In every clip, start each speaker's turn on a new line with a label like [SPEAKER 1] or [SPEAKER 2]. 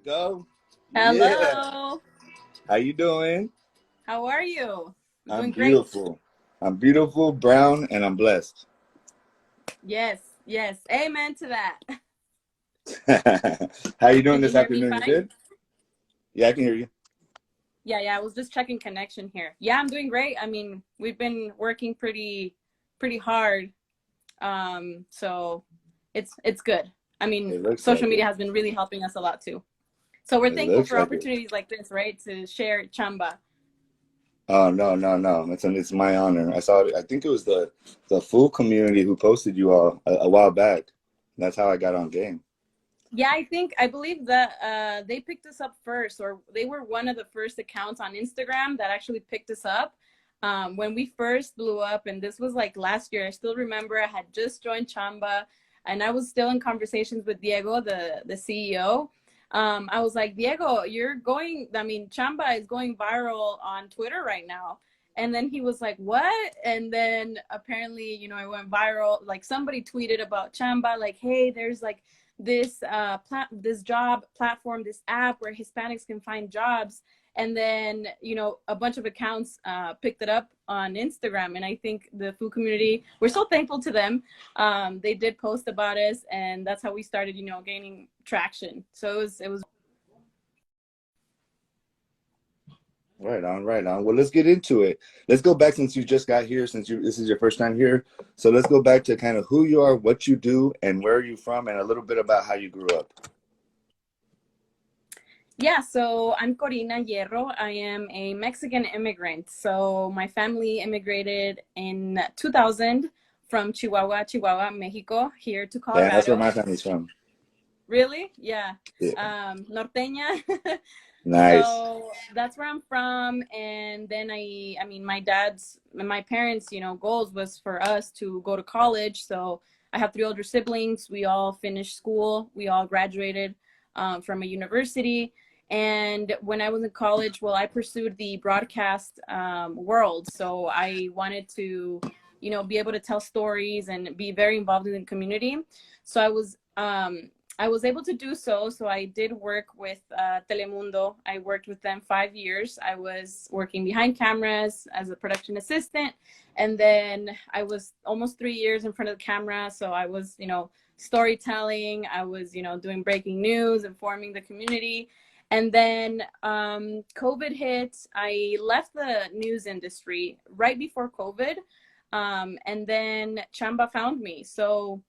[SPEAKER 1] go. Yeah.
[SPEAKER 2] Hello.
[SPEAKER 1] How you doing?
[SPEAKER 2] How are you? I'm
[SPEAKER 1] I'm
[SPEAKER 2] doing great.
[SPEAKER 1] beautiful. I'm beautiful, brown, and I'm blessed.
[SPEAKER 2] Yes, yes. Amen to that.
[SPEAKER 1] How you doing
[SPEAKER 2] Can you
[SPEAKER 1] this
[SPEAKER 2] hear me
[SPEAKER 1] afternoon? You
[SPEAKER 2] fine?
[SPEAKER 1] good? Yeah, I can hear you.
[SPEAKER 2] Yeah. I was just checking connection here. Yeah, I'm doing great. I mean, we've been working pretty hard. So it's good. I mean,
[SPEAKER 1] It looks
[SPEAKER 2] social
[SPEAKER 1] like it.
[SPEAKER 2] media has been really helping us a lot too. So we're
[SPEAKER 1] It
[SPEAKER 2] thankful
[SPEAKER 1] looks
[SPEAKER 2] for
[SPEAKER 1] like it.
[SPEAKER 2] opportunities like this, right? To share Chamba.
[SPEAKER 1] Oh no, no, no! It's my honor. I saw it. I think it was the full community who posted you all a while back. That's how I got on game.
[SPEAKER 2] Yeah, I believe that they picked us up first, or they were one of the first accounts on Instagram that actually picked us up when we first blew up. And this was like last year. I still remember I had just joined Chamba, and I was still in conversations with Diego, the CEO. I was like, Diego, you're going. I mean, Chamba is going viral on Twitter right now. And then he was like, what? And then apparently, it went viral. Like somebody tweeted about Chamba, like, hey, there's like this job platform, this app where Hispanics can find jobs. And then a bunch of accounts picked it up on Instagram, and I think the food community, we're so thankful to them. They did post about us, and that's how we started gaining traction. So it was.
[SPEAKER 1] Right on, right on. Well, let's get into it. Let's go back since you just got here, this is your first time here. So let's go back to kind of who you are, what you do, and where are you from, and a little bit about how you grew up.
[SPEAKER 2] Yeah, so I'm Corina Hierro. I am a Mexican immigrant. So my family immigrated in 2000 from Chihuahua, Mexico, here to
[SPEAKER 1] Yeah, that's where
[SPEAKER 2] Colorado.
[SPEAKER 1] my family's from.
[SPEAKER 2] Really? Yeah.
[SPEAKER 1] Yeah,
[SPEAKER 2] Norteña.
[SPEAKER 1] nice.
[SPEAKER 2] So that's where I'm from. And then I mean, my parents, goals was for us to go to college. So I have three older siblings. We all finished school. We all graduated from a university. And when I was in college, well, I pursued the broadcast world. So I wanted to, be able to tell stories and be very involved in the community. So I was able to do so. So I did work with Telemundo. I worked with them 5 years. I was working behind cameras as a production assistant. And then I was almost 3 years in front of the camera. So I was, storytelling. I was, doing breaking news, informing the community. And then COVID hit. I left the news industry right before COVID. And then Chamba found me. So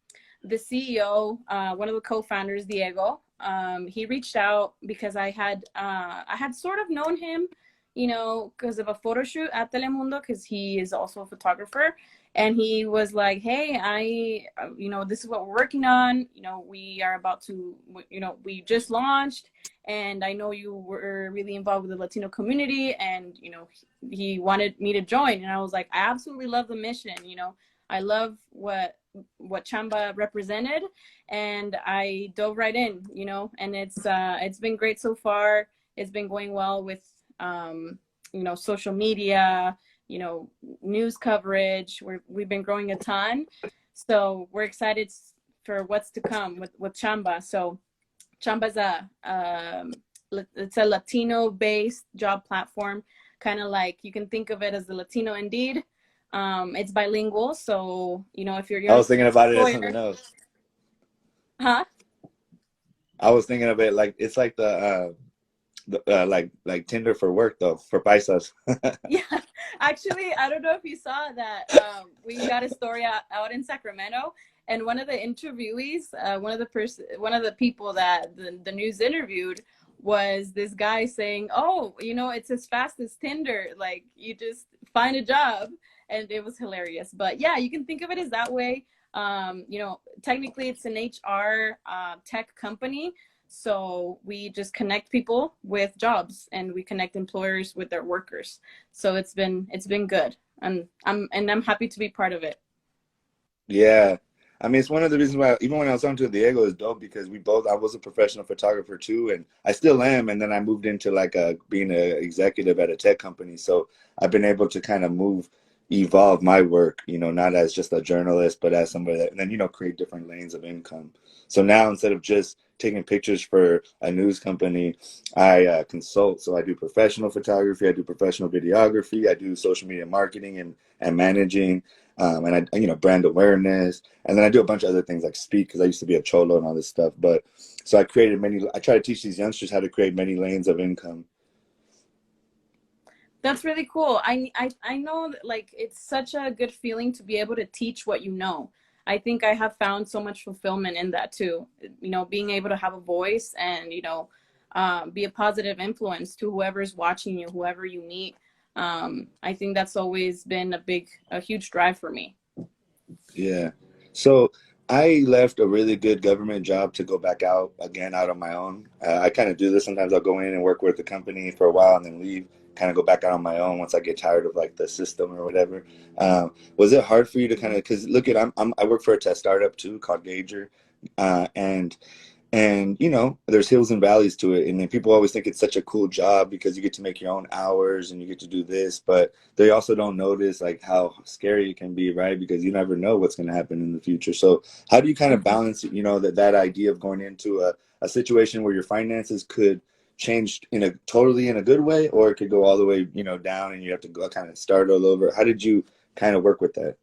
[SPEAKER 2] the CEO, one of the co-founders, Diego, he reached out because I had sort of known him, because of a photo shoot at Telemundo, because he is also a photographer. And he was like, hey, this is what we're working on. We are about to, we just launched, and I know you were really involved with the Latino community, and, he wanted me to join. And I was like, I absolutely love the mission. I love what Chamba represented, and I dove right in, and it's been great so far. It's been going well with social media, news coverage. We've been growing a ton, so we're excited for what's to come with Chamba. So Chamba's it's a Latino based job platform, kind of like you can think of it as the Latino Indeed. It's bilingual, so if you're a
[SPEAKER 1] I
[SPEAKER 2] young
[SPEAKER 1] was thinking about it as something
[SPEAKER 2] employer.
[SPEAKER 1] else.
[SPEAKER 2] Huh?
[SPEAKER 1] I was thinking of it like it's like like Tinder for work though, for paisas.
[SPEAKER 2] Yeah, actually, I don't know if you saw that. We got a story out in Sacramento, and one of the interviewees, one of the people that the news interviewed, was this guy saying, "Oh, it's as fast as Tinder. Like you just find a job," and it was hilarious. But yeah, you can think of it as that way. Technically, it's an HR tech company. So we just connect people with jobs, and we connect employers with their workers. So it's been good, and I'm happy to be part of it.
[SPEAKER 1] Yeah. I mean, it's one of the reasons why, even when I was talking to Diego, is dope because I was a professional photographer too, and I still am. And then I moved into like being an executive at a tech company. So I've been able to kind of move, evolve my work, not as just a journalist, but as somebody that, and then, create different lanes of income. So now instead of just taking pictures for a news company, I consult. So I do professional photography, I do professional videography, I do social media marketing and managing, and brand awareness. And then I do a bunch of other things like speak because I used to be a cholo and all this stuff. But so I try to teach these youngsters how to create many lanes of income.
[SPEAKER 2] That's really cool. I know that, like, it's such a good feeling to be able to teach what you know. I think I have found so much fulfillment in that too. Being able to have a voice and be a positive influence to whoever's watching you, whoever you meet. I think that's always been a huge drive for me.
[SPEAKER 1] Yeah. So I left a really good government job to go back out again out on my own. I kind of do this. Sometimes I'll go in and work with the company for a while and then leave, kind of go back out on my own once I get tired of like the system or whatever. Was it hard for you to kind of, because look at, I work for a tech startup too called Gager. And there's hills and valleys to it, and then people always think it's such a cool job because you get to make your own hours and you get to do this, but they also don't notice like how scary it can be, right? Because you never know what's going to happen in the future. So how do you kind of balance that idea of going into a situation where your finances could change in a good way, or it could go all the way down and you have to go kind of start all over? How did you kind of work with that?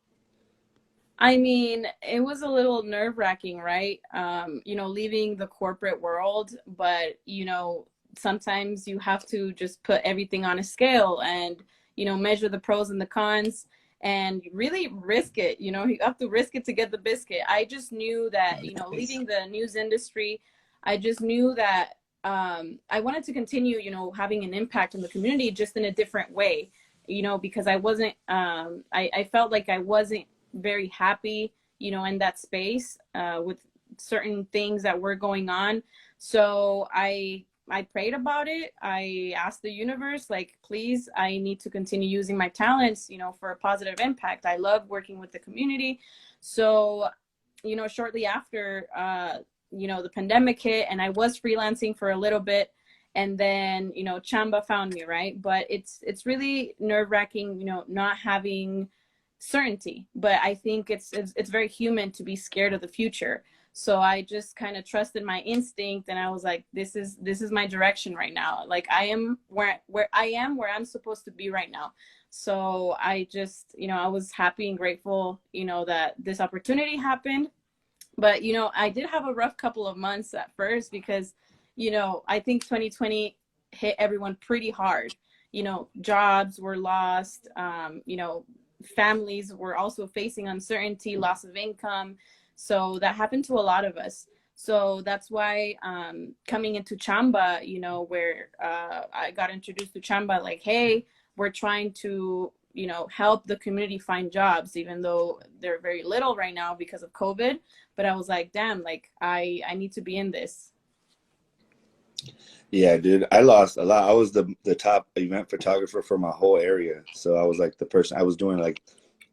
[SPEAKER 2] I mean, it was a little nerve-wracking, right? Leaving the corporate world, but sometimes you have to just put everything on a scale and measure the pros and the cons and really risk it. You have to risk it to get the biscuit. I just knew that,
[SPEAKER 1] Nice.
[SPEAKER 2] leaving the news industry, I just knew that I wanted to continue, having an impact in the community just in a different way, because I wasn't, I felt like I wasn't very happy, in that space with certain things that were going on. So I prayed about it. I asked the universe, like, please, I need to continue using my talents, for a positive impact. I love working with the community. So, shortly after, the pandemic hit, and I was freelancing for a little bit. And then, Chamba found me, right? But it's really nerve wracking, not having certainty. But I think it's very human to be scared of the future. So I just kind of trusted my instinct, and I was like, this is my direction right now. Like, I am where I'm supposed to be right now. So I just, I was happy and grateful, that this opportunity happened. But I did have a rough couple of months at first because I think 2020 hit everyone pretty hard. Jobs were lost. Families were also facing uncertainty, loss of income. So that happened to a lot of us. So that's why, coming into Chamba, where I got introduced to Chamba, like, hey, we're trying to help the community find jobs, even though they're very little right now because of COVID. But I was like, damn, like, I need to be in this.
[SPEAKER 1] Yeah, dude, I lost a lot. I was the top event photographer for my whole area. So I was like the person. I was doing like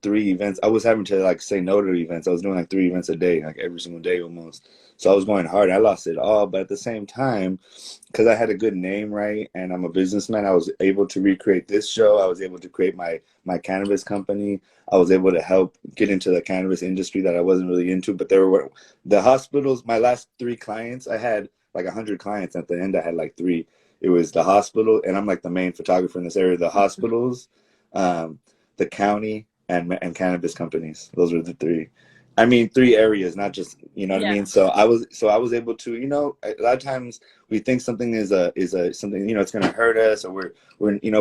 [SPEAKER 1] 3 events. I was having to like say no to events. I was doing like 3 events a day, like every single day almost. So I was going hard. I lost it all, but at the same time, because I had a good name, right, and I'm a businessman, I was able to recreate this show. I was able to create my cannabis company. I was able to help get into the cannabis industry that I wasn't really into. But there were the hospitals. My last 3 clients, I had like 100 clients. At the end, I had like three. It was the hospital, and I'm like the main photographer in this area. The hospitals, um, the county, and cannabis companies. Those were the three. I mean, 3 areas, not just what I
[SPEAKER 2] Yeah.
[SPEAKER 1] mean. So I was able to, a lot of times we think something is a something, it's going to hurt us, or we're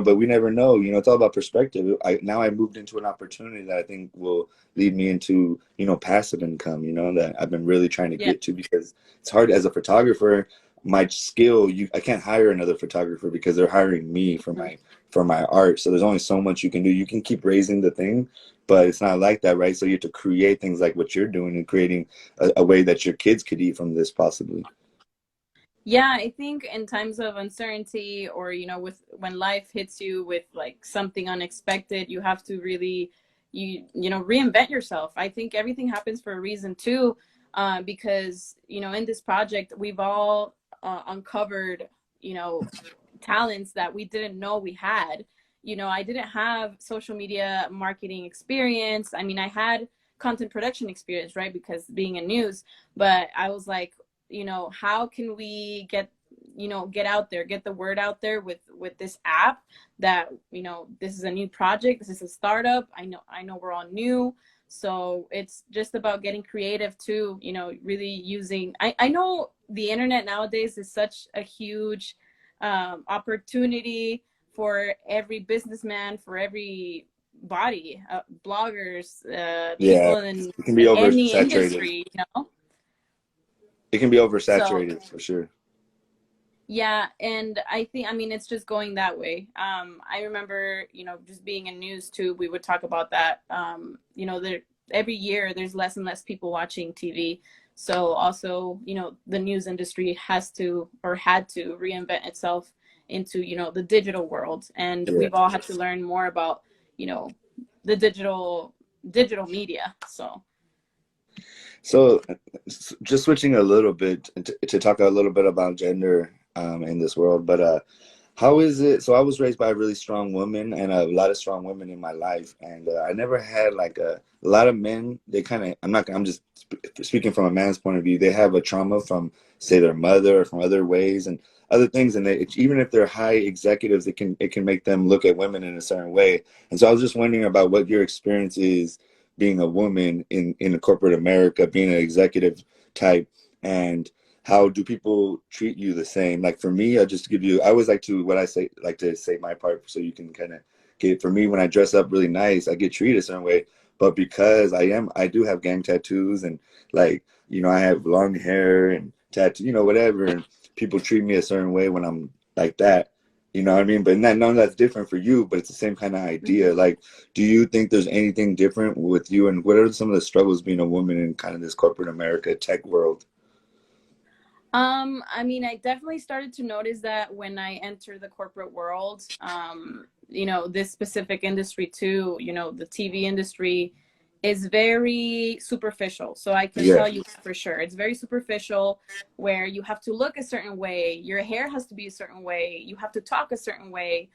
[SPEAKER 1] but we never know. It's all about perspective. I moved into an opportunity that I think will lead me into passive income. That I've been really trying to
[SPEAKER 2] Yeah.
[SPEAKER 1] get to, because it's hard as a photographer. My skill, I can't hire another photographer because they're hiring me for my art. So there's only so much you can do. You can keep raising the thing, but it's not like that, right? So you have to create things like what you're doing and creating a way that your kids could eat from this possibly.
[SPEAKER 2] Yeah, I think in times of uncertainty, or with when life hits you with like something unexpected, you have to really reinvent yourself. I think everything happens for a reason too, because in this project we've all uncovered talents that we didn't know we had. you know, I didn't have social media marketing experience. I mean, I had content production experience, right? Because being in news, but I was like, you know, how can we get, you know, get out there, get the word out there with this app that, you know, this is a new project, this is a startup. I know we're all new. So it's just about getting creative too, you know, really using, I know the internet nowadays is such a huge opportunity for every businessman, for every body, bloggers,
[SPEAKER 1] Yeah,
[SPEAKER 2] people in
[SPEAKER 1] it can be
[SPEAKER 2] any
[SPEAKER 1] oversaturated.
[SPEAKER 2] industry, you know.
[SPEAKER 1] It can be
[SPEAKER 2] So
[SPEAKER 1] oversaturated for sure.
[SPEAKER 2] yeah, and I think, I mean, it's just going that way. I remember, you know, just being in news too, we would talk about that. You know, there every year there's less and less people watching TV. So also, you know, the news industry has to, or had to, reinvent itself into, you know, the digital world. And
[SPEAKER 1] Yeah.
[SPEAKER 2] we've all had to learn more about, you know, the digital media. So
[SPEAKER 1] So, just switching a little bit to talk a little bit about gender in this world, but how is it? So, I was raised by a really strong woman and a lot of strong women in my life, and I never had like a lot of men. They kind of, I'm just speaking from a man's point of view. They have a trauma from, say, their mother or from other ways and other things, and even if they're high executives, it can make them look at women in a certain way. And so, I was just wondering about what your experience is being a woman in corporate America, being an executive type, and how do people treat you the same? Like for me, I just give you, I always like to, what I say, like to say my part so you can kind of get, for me, when I dress up really nice, I get treated a certain way. But because I do have gang tattoos and like, you know, I have long hair and tattoo, you know, whatever. And people treat me a certain way when I'm like that. You know what I mean? But none of that's different for you, but it's the same kind of idea.
[SPEAKER 2] mhm.
[SPEAKER 1] Like, do you think there's anything different with you? And what are some of the struggles being a woman in kind of this corporate America tech world?
[SPEAKER 2] I mean, I definitely started to notice that when I entered the corporate world, you know, this specific industry too, you know, the TV industry is very superficial. So I can
[SPEAKER 1] Yeah.
[SPEAKER 2] tell you for sure, it's very superficial where you have to look a certain way, your hair has to be a certain way, you have to talk a certain way.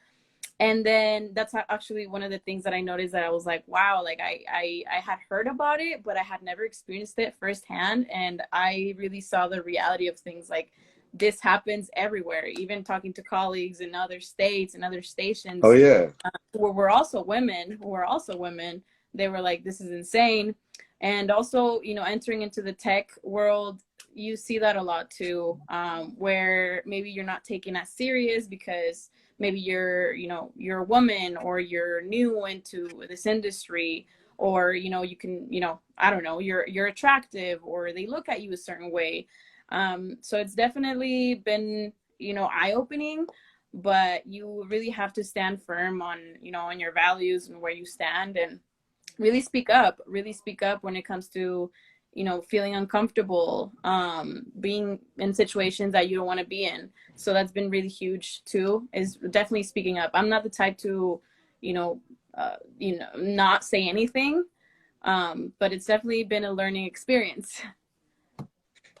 [SPEAKER 2] And then that's actually one of the things that I noticed, that I was like, wow, like I had heard about it, but I had never experienced it firsthand. And I really saw the reality of things. Like, this happens everywhere. Even talking to colleagues in other states and other
[SPEAKER 1] Oh
[SPEAKER 2] stations,
[SPEAKER 1] yeah.
[SPEAKER 2] who were also women, they were like, this is insane. And also, you know, entering into the tech world, you see that a lot too, where maybe you're not taken as serious because maybe you're, you know, you're a woman, or you're new into this industry, or, you know, you can, you know, I don't know, you're attractive, or they look at you a certain way. So it's definitely been, you know, eye-opening, but you really have to stand firm on, you know, on your values and where you stand, and really speak up when it comes to, you know, feeling uncomfortable, being in situations that you don't want to be in. So that's been really huge too, is definitely speaking up. I'm not the type to, you know, not say anything, but it's definitely been a learning experience.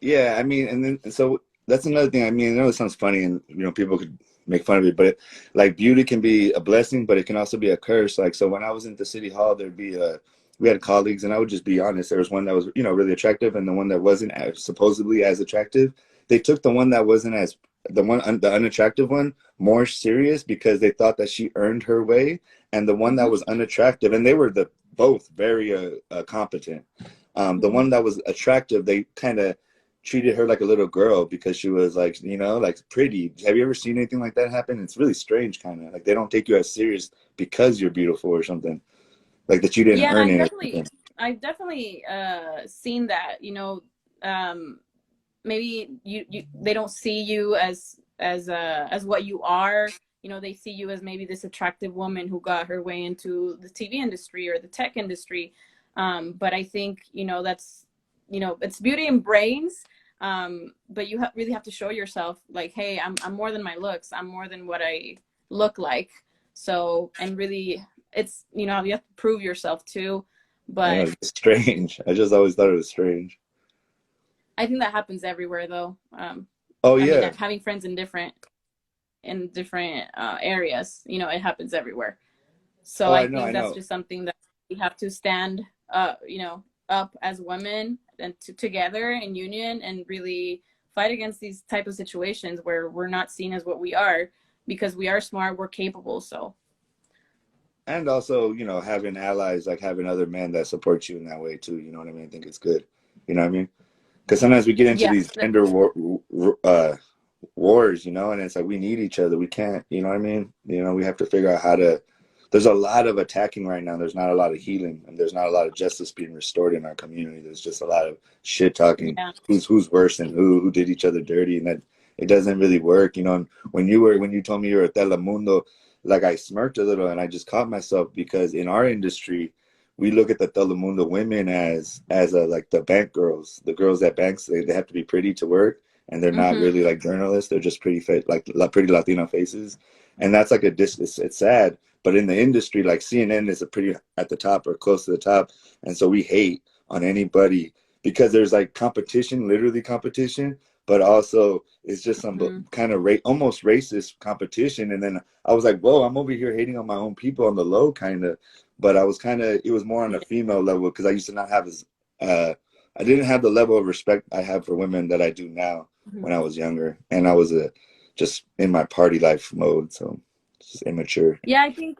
[SPEAKER 1] Yeah, I mean, and then so that's another thing. I mean, I know it sounds funny, and you know, people could make fun of it, but like beauty can be a blessing, but it can also be a curse. Like, so when I was in the city hall, there'd be we had colleagues, and I would just be honest. There was one that was, you know, really attractive, and the one that wasn't as, supposedly as attractive. They took the one that wasn't as the unattractive one more serious because they thought that she earned her way, and the one that
[SPEAKER 2] Hmm.
[SPEAKER 1] was unattractive, and they were the both very competent. The
[SPEAKER 2] Hmm.
[SPEAKER 1] one that was attractive, they kind of treated her like a little girl because she was like, you know, like pretty. Have you ever seen anything like that happen? It's really strange, kind of like they don't take you as serious because you're beautiful or something, like that you didn't
[SPEAKER 2] Yeah,
[SPEAKER 1] earn it or something.
[SPEAKER 2] I've definitely seen that, you know, um, maybe you they don't see you as what you are. You know, they see you as maybe this attractive woman who got her way into the TV industry or the tech industry. But I think, you know, that's, you know, it's beauty and brains. But you really have to show yourself like, hey, I'm more than my looks, I'm more than what I look like. So, and really, it's, you know, you have to prove yourself too.
[SPEAKER 1] I know
[SPEAKER 2] But
[SPEAKER 1] it's strange. I just always thought it was strange.
[SPEAKER 2] I think that happens everywhere though.
[SPEAKER 1] Oh
[SPEAKER 2] I mean,
[SPEAKER 1] yeah.
[SPEAKER 2] having friends in different in different areas. You know, it happens everywhere. So
[SPEAKER 1] Oh,
[SPEAKER 2] I
[SPEAKER 1] I
[SPEAKER 2] think that's
[SPEAKER 1] know.
[SPEAKER 2] just something that we have to stand, you know, up as women and together in union and really fight against these type of situations where we're not seen as what we are because we are smart, we're capable. So
[SPEAKER 1] And also, you know, having allies, like having other men that support you in that way too. You know what I mean? I think it's good. You know what I mean? Because sometimes we get into
[SPEAKER 2] yeah,
[SPEAKER 1] these gender wars, you know, and it's like we need each other. We can't, you know what I mean? You know, we have to figure out how to. There's a lot of attacking right now. There's not a lot of healing, and there's not a lot of justice being restored in our community. There's just a lot of shit talking.
[SPEAKER 2] yeah.
[SPEAKER 1] Who's worse than who did each other dirty, and that it doesn't really work. You know, and when you told me you were a Telemundo, like I smirked a little, and I just caught myself because in our industry, we look at the Telemundo women as a, like the bank girls, the girls at banks. They have to be pretty to work, and they're not
[SPEAKER 2] Mm-hmm.
[SPEAKER 1] really like journalists. They're just pretty like pretty Latino faces, and that's like a it's sad. But in the industry, like CNN is a pretty at the top or close to the top, and so we hate on anybody because there's like competition, literally competition, but also it's just some
[SPEAKER 2] Mm-hmm.
[SPEAKER 1] kind of almost racist competition. And then I was like, whoa, I'm over here hating on my own people on the low, kind of. But I was kind of, it was more on a
[SPEAKER 2] Yeah.
[SPEAKER 1] female level because I used to not have as, I didn't have the level of respect I have for women that I do now
[SPEAKER 2] Mm-hmm.
[SPEAKER 1] when I was younger, and I was just in my party life mode, so it's just immature.
[SPEAKER 2] Yeah, I think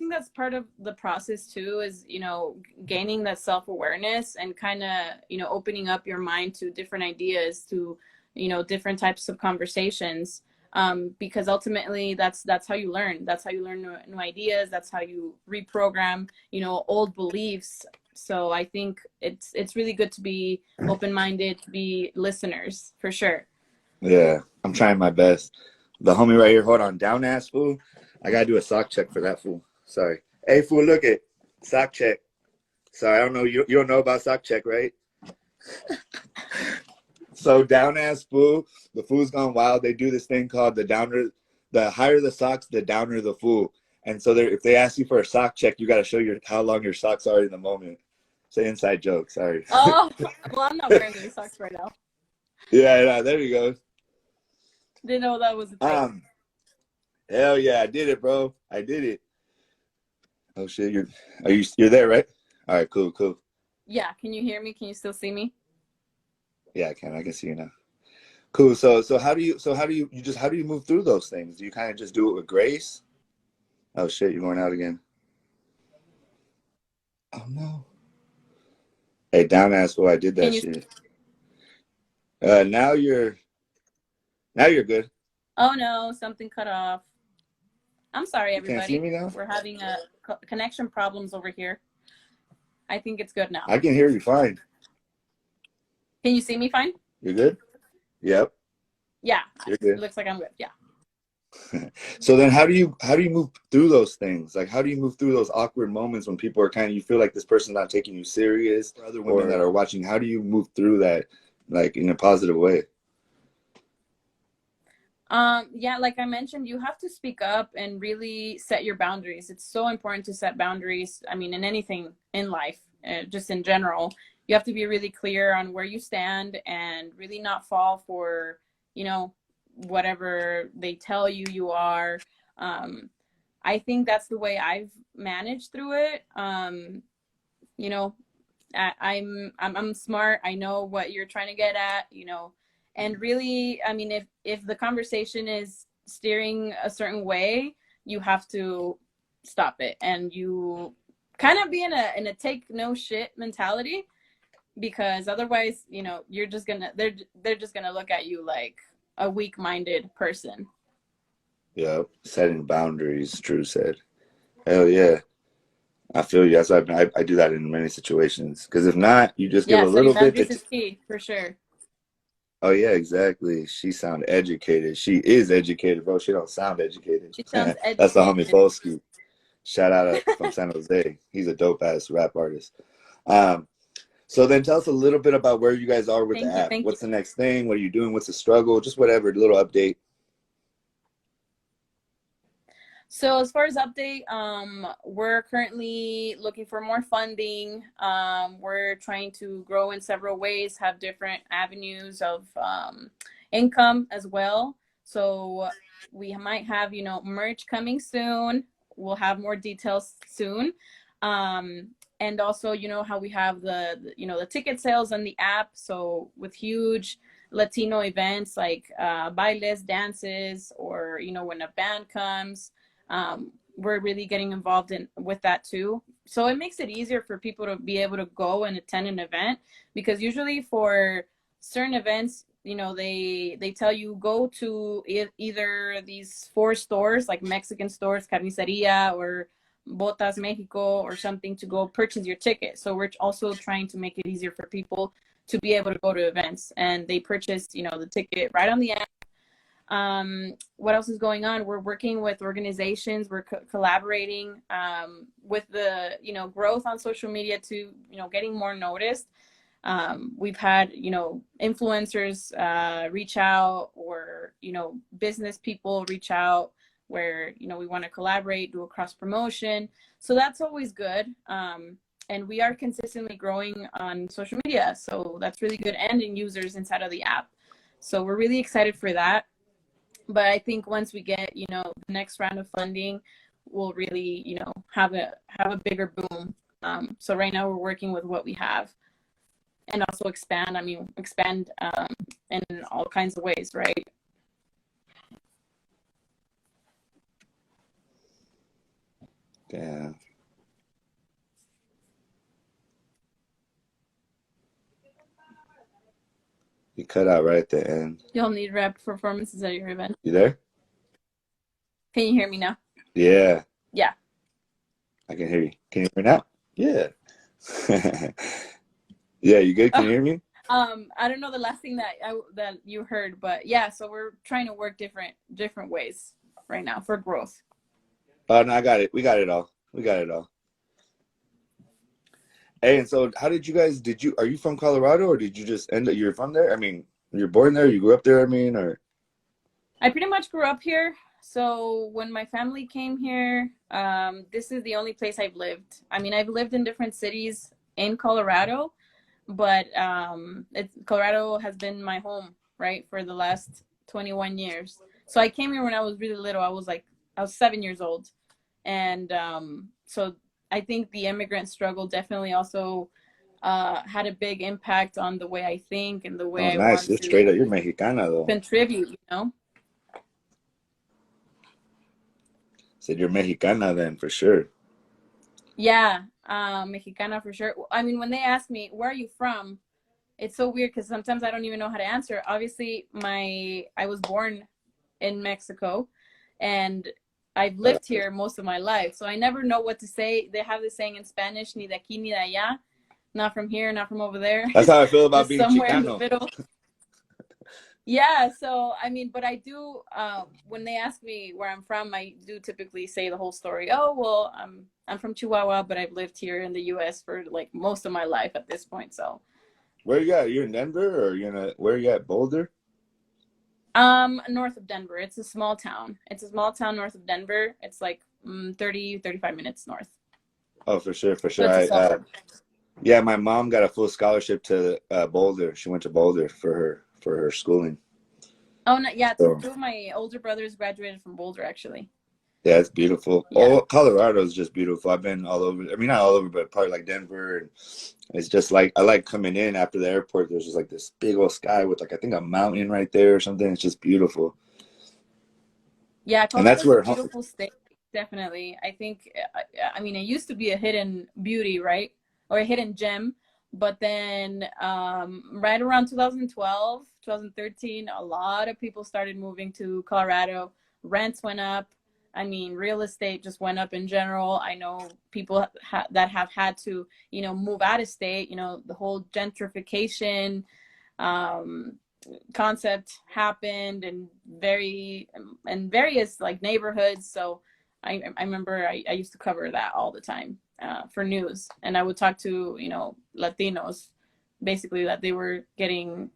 [SPEAKER 2] that's part of the process too, is, you know, gaining that self-awareness and kind of, you know, opening up your mind to different ideas, to, you know, different types of conversations. Because ultimately that's how you learn. That's how you learn new ideas. That's how you reprogram, you know, old beliefs. So I think it's really good to be open-minded, to be listeners for sure.
[SPEAKER 1] Yeah, I'm trying my best. The homie right here, hold on, down ass fool. I gotta do a sock check for that fool. Sorry. Hey fool, look it. Sock check. Sorry, I don't know. You don't know about sock check, right? So down ass fool, the fool's gone wild. They do this thing called the downer. The higher the socks, the downer the fool. And so if they ask you for a sock check, you got to show how long your socks are in the moment. It's an inside joke. Sorry.
[SPEAKER 2] Oh, well, I'm not wearing any socks right now.
[SPEAKER 1] Yeah, yeah, there you go.
[SPEAKER 2] Didn't know that was a thing.
[SPEAKER 1] Um, hell yeah, I did it, bro. I did it. Oh shit, you're there, right? All right, cool, cool.
[SPEAKER 2] Yeah, can you hear me? Can you still see me?
[SPEAKER 1] Yeah, I can see you now. Cool. So how do you move through those things? Do you kind of just do it with grace? Oh shit, you're going out again. Oh no. Hey, down ass fool, I did
[SPEAKER 2] Can
[SPEAKER 1] that
[SPEAKER 2] you?
[SPEAKER 1] shit. Uh, now you're now you're good.
[SPEAKER 2] Oh no, something cut off. I'm sorry,
[SPEAKER 1] You can't see
[SPEAKER 2] everybody.
[SPEAKER 1] me now?
[SPEAKER 2] We're having a connection problems over here. I think it's good now.
[SPEAKER 1] I can hear you fine.
[SPEAKER 2] Can you see me fine?
[SPEAKER 1] You're good? Yep,
[SPEAKER 2] Yeah,
[SPEAKER 1] you're
[SPEAKER 2] it
[SPEAKER 1] good.
[SPEAKER 2] looks like I'm good. Yeah.
[SPEAKER 1] So then how do you move through those things? Like how do you move through those awkward moments when people are kind of you feel like this person's not taking you serious or other women that are watching, how do you move through that like in a positive way?
[SPEAKER 2] Yeah, like I mentioned, you have to speak up and really set your boundaries. It's so important to set boundaries. I mean, in anything in life, just in general, you have to be really clear on where you stand and really not fall for, you know, whatever they tell you you are. Um, I think that's the way I've managed through it. You know, I'm smart. I know what you're trying to get at, you know. And really, I mean, if the conversation is steering a certain way, you have to stop it, and you kind of be in a take no shit mentality, because otherwise, you know, you're just gonna they're just gonna look at you like a weak-minded person.
[SPEAKER 1] Yeah, setting boundaries, Drew said. Hell yeah. I feel you. That's why I do that in many situations. Because if not, you just give
[SPEAKER 2] Yeah,
[SPEAKER 1] a
[SPEAKER 2] setting
[SPEAKER 1] little bit
[SPEAKER 2] boundaries
[SPEAKER 1] that.
[SPEAKER 2] is key for sure.
[SPEAKER 1] Oh yeah, exactly. She sound educated. She is educated, bro. She don't sound educated.
[SPEAKER 2] She sounds
[SPEAKER 1] That's the homie
[SPEAKER 2] educated.
[SPEAKER 1] Polsky. Shout out from San Jose. He's a dope ass rap artist. Um, so then tell us a little bit about where you guys are with the
[SPEAKER 2] Thank you,
[SPEAKER 1] app.
[SPEAKER 2] thank you.
[SPEAKER 1] What's the next thing? What are you doing? What's the struggle? Just whatever, a little update.
[SPEAKER 2] So as far as update, we're currently looking for more funding. We're trying to grow in several ways, have different avenues of income as well. So we might have, you know, merch coming soon. We'll have more details soon. And also, you know, how we have you know, the ticket sales on the app. So with huge Latino events like bailes, dances, or, you know, when a band comes, we're really getting involved in with that too. So it makes it easier for people to be able to go and attend an event, because usually for certain events, you know, they tell you go to either these 4 stores, like Mexican stores, Carniceria or Botas Mexico or something, to go purchase your ticket. So we're also trying to make it easier for people to be able to go to events, and they purchase, you know, the ticket right on the app. What else is going on? We're working with organizations. We're collaborating with the, you know, growth on social media to, you know, getting more noticed. We've had, you know, influencers reach out, or, you know, business people reach out where, you know, we want to collaborate, do a cross promotion. So that's always good. And we are consistently growing on social media. So that's really good, and in users inside of the app. So we're really excited for that. But I think once we get, you know, the next round of funding, we'll really, you know, have a bigger boom. So right now we're working with what we have, and also expand. I mean, expand in all kinds of ways, right?
[SPEAKER 1] Yeah. You cut out right at the end.
[SPEAKER 2] You'll need rap performances at your event.
[SPEAKER 1] You there?
[SPEAKER 2] Can you hear me now?
[SPEAKER 1] Yeah,
[SPEAKER 2] Yeah.
[SPEAKER 1] I can hear you. Can you hear me now? Yeah. Yeah, you good? Can you hear me?
[SPEAKER 2] I don't know the last thing that you heard, but yeah. So we're trying to work different ways right now for growth.
[SPEAKER 1] Oh, no, I got it. We got it all. We got it all. Hey, and so how did you guys, are you from Colorado, or did you just end up, you're from there? I mean, you're born there, you grew up there, I mean, or?
[SPEAKER 2] I pretty much grew up here. So when my family came here, this is the only place I've lived. I mean, I've lived in different cities in Colorado, but Colorado has been my home, right, for the last 21 years. So I came here when I was really little. I was 7 years old. And so I think the immigrant struggle definitely also had a big impact on the way I think and the
[SPEAKER 1] Oh,
[SPEAKER 2] way I
[SPEAKER 1] nice.
[SPEAKER 2] want
[SPEAKER 1] You're straight
[SPEAKER 2] to
[SPEAKER 1] up. You're Mexicana, though.
[SPEAKER 2] contribute, you know?
[SPEAKER 1] Said you're Mexicana then, for sure.
[SPEAKER 2] Yeah, Mexicana for sure. I mean, when they ask me, where are you from? It's so weird because sometimes I don't even know how to answer. Obviously, I was born in Mexico, and I've lived here most of my life. So I never know what to say. They have this saying in Spanish, ni de aquí ni de allá. Not from here, not from over there.
[SPEAKER 1] That's how I feel about
[SPEAKER 2] Just
[SPEAKER 1] being
[SPEAKER 2] somewhere in the
[SPEAKER 1] Chicano.
[SPEAKER 2] middle. Yeah, so I mean, but I do when they ask me where I'm from, I do typically say the whole story. Oh, well, I'm from Chihuahua, but I've lived here in the US for like most of my life at this point. So
[SPEAKER 1] Where you at? You're in Denver, or where you at? Boulder?
[SPEAKER 2] north of Denver. It's a small town. It's a small town north of Denver. It's like 35 minutes north.
[SPEAKER 1] Oh, for sure, for
[SPEAKER 2] So
[SPEAKER 1] sure.
[SPEAKER 2] it's a suburb.
[SPEAKER 1] Yeah, my mom got a full scholarship to Boulder. She went to Boulder for her schooling.
[SPEAKER 2] Oh, no, yeah,
[SPEAKER 1] So
[SPEAKER 2] two of my older brothers graduated from Boulder, actually.
[SPEAKER 1] yeah, it's beautiful.
[SPEAKER 2] Yeah.
[SPEAKER 1] Oh, Colorado is just beautiful. I've been all over. I mean, not all over, but probably like Denver. And it's just like, I like coming in after the airport. There's just like this big old sky with like, I think a mountain right there or something. It's just beautiful.
[SPEAKER 2] Yeah,
[SPEAKER 1] And that's
[SPEAKER 2] Colorado's a
[SPEAKER 1] where,
[SPEAKER 2] beautiful state, definitely. I think, I mean, it used to be a hidden beauty, right? Or a hidden gem. But then right around 2012, 2013, a lot of people started moving to Colorado. Rents went up. I mean, real estate just went up in general. I know people that have had to, you know, move out of state, you know, the whole gentrification, um, concept happened in various like neighborhoods. So I remember I used to cover that all the time for news, and I would talk to, you know, Latinos, basically that they were getting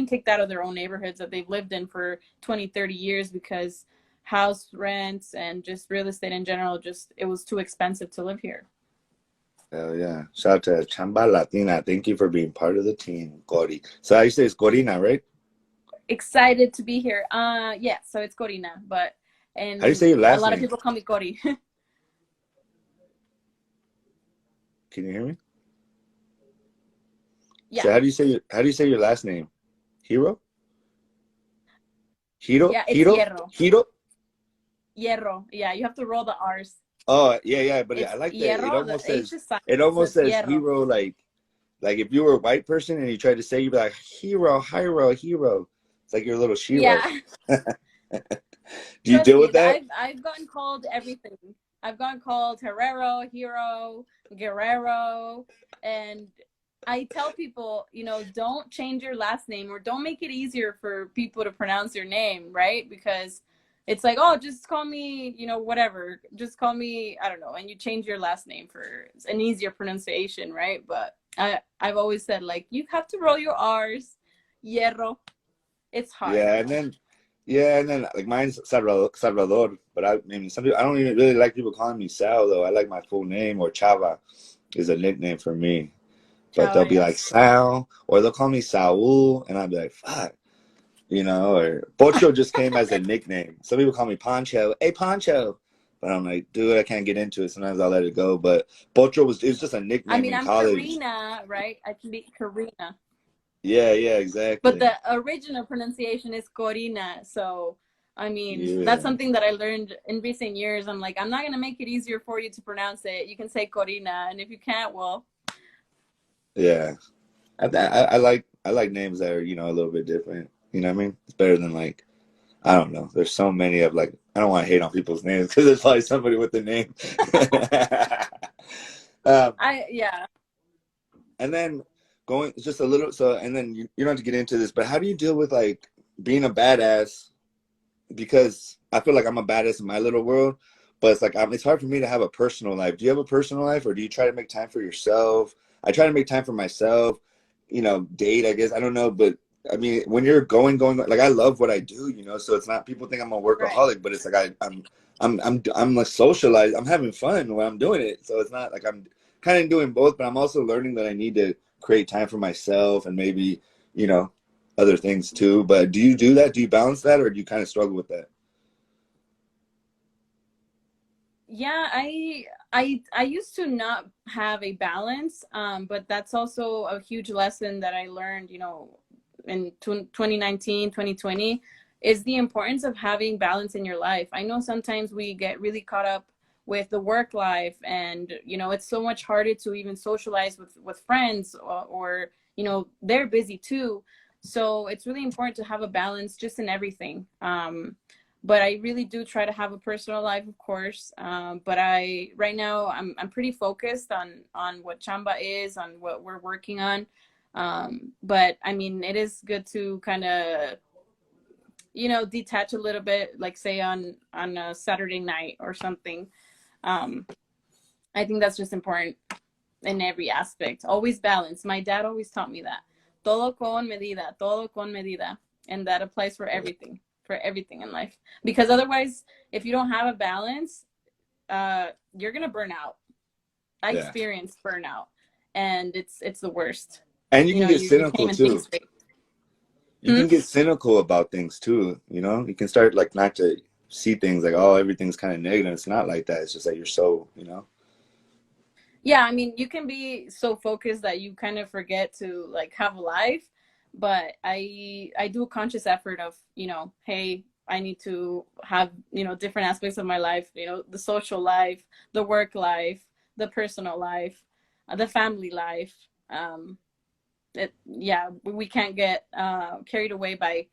[SPEAKER 2] kicked out of their own neighborhoods that they've lived in for 20-30 years because house rents and just real estate in general, just it was too expensive to live here.
[SPEAKER 1] hell yeah. Shout out to Chamba Latina. Thank you for being part of the team, Cori. So how you say it's Corina, right?
[SPEAKER 2] Excited to be here. Yeah, so it's Corina, but
[SPEAKER 1] How do you
[SPEAKER 2] and
[SPEAKER 1] say your
[SPEAKER 2] a
[SPEAKER 1] last
[SPEAKER 2] lot of
[SPEAKER 1] name?
[SPEAKER 2] people call me Cori.
[SPEAKER 1] Can you hear me?
[SPEAKER 2] Yeah,
[SPEAKER 1] So how do you say your last name? Hero? Hiro?
[SPEAKER 2] yeah, it's
[SPEAKER 1] Hiro?
[SPEAKER 2] Hierro.
[SPEAKER 1] Hiro?
[SPEAKER 2] Hierro. Yeah, you have to roll the R's.
[SPEAKER 1] Oh, yeah, yeah, but I
[SPEAKER 2] It's
[SPEAKER 1] like that.
[SPEAKER 2] Hierro. The H is silent,
[SPEAKER 1] It
[SPEAKER 2] so
[SPEAKER 1] almost
[SPEAKER 2] it's
[SPEAKER 1] says
[SPEAKER 2] Hierro.
[SPEAKER 1] hero like if you were a white person and you tried to say you'd be like hero, hero, hero. It's like you're a little
[SPEAKER 2] Yeah,
[SPEAKER 1] Shiro. Do you
[SPEAKER 2] trust
[SPEAKER 1] deal
[SPEAKER 2] me.
[SPEAKER 1] with that?
[SPEAKER 2] I've gotten called everything. I've gotten called Herrero, Hero, Guerrero, and I tell people, don't change your last name or don't make it easier for people to pronounce your name, right? Because it's like, oh, just call me, whatever. Just call me, I don't know, and you change your last name for an easier pronunciation, right? But I've always said like you have to roll your R's. Hierro. It's hard, I
[SPEAKER 1] Yeah, and
[SPEAKER 2] know.
[SPEAKER 1] then yeah, and then like mine's Salvador, but I mean some people I don't even really like people calling me Sal though. I like my full name or Chava is a nickname for me. But they'll
[SPEAKER 2] Chava,
[SPEAKER 1] be
[SPEAKER 2] yeah.
[SPEAKER 1] like Sal or they'll call me Saul and I'll be like, fuck. Or Pocho just came as a nickname. Some people call me Poncho. Hey, Poncho. But I'm like, dude, I can't get into it. Sometimes I'll let it go. But it was just a
[SPEAKER 2] I
[SPEAKER 1] nickname
[SPEAKER 2] mean,
[SPEAKER 1] in
[SPEAKER 2] I'm
[SPEAKER 1] college.
[SPEAKER 2] Corina, right? I can be Corina.
[SPEAKER 1] Yeah, yeah,
[SPEAKER 2] But
[SPEAKER 1] exactly.
[SPEAKER 2] the original pronunciation is Corina. So, I mean, that's
[SPEAKER 1] Yeah,
[SPEAKER 2] something that I learned in recent years. I'm like, I'm not going to make it easier for you to pronounce it. You can say Corina. And if you can't, well,
[SPEAKER 1] yeah. I like names that are, a little bit different. You know what I mean? It's better than like, I don't know. There's so many of like, I don't want to hate on people's names because there's probably somebody with the name. um,
[SPEAKER 2] yeah.
[SPEAKER 1] And then going just a little so and then you don't have to get into this, but how do you deal with like being a badass? Because I feel like I'm a badass in my little world, but it's like it's hard for me to have a personal life. Do you have a personal life or do you try to make time for yourself? I try to make time for myself, date, I guess. I don't know, but I mean, when you're going, like I love what I do, so it's not people think I'm a
[SPEAKER 2] Right.
[SPEAKER 1] workaholic, but it's like I'm like socialized. I'm having fun when I'm doing it. So it's not like I'm kind of doing both, but I'm also learning that I need to create time for myself and maybe, you know, other things too. But do you do that? Do you balance that or do you kind of struggle with that?
[SPEAKER 2] Yeah, I used to not have a balance, but that's also a huge lesson that I learned, in 2019, 2020, is the importance of having balance in your life. I know sometimes we get really caught up with the work life and, it's so much harder to even socialize with friends or they're busy too. So it's really important to have a balance just in everything. But I really do try to have a personal life, of course. But right now I'm pretty focused on what Chamba is, on what we're working on. But I mean, it is good to kind of detach a little bit, like say on a Saturday night or something. Um, I think that's just important in every aspect. Always balance. My dad always taught me that. Todo con medida, todo con medida. And that applies for everything in life. Because otherwise, if you don't have a balance, you're gonna burn out. I
[SPEAKER 1] Yeah.
[SPEAKER 2] experienced burnout, and it's the worst.
[SPEAKER 1] And you can get
[SPEAKER 2] You can't
[SPEAKER 1] cynical
[SPEAKER 2] even think
[SPEAKER 1] too.
[SPEAKER 2] straight.
[SPEAKER 1] You
[SPEAKER 2] Hmm?
[SPEAKER 1] can get cynical about things too, you know? You can start like not to see things like, oh, everything's kind of negative. It's not like that. It's just that you're so.
[SPEAKER 2] Yeah, I mean, you can be so focused that you kind of forget to like have a life, but I do a conscious effort of, hey, I need to have, different aspects of my life, the social life, the work life, the personal life, the family life. Um, yeah, we can't get carried away by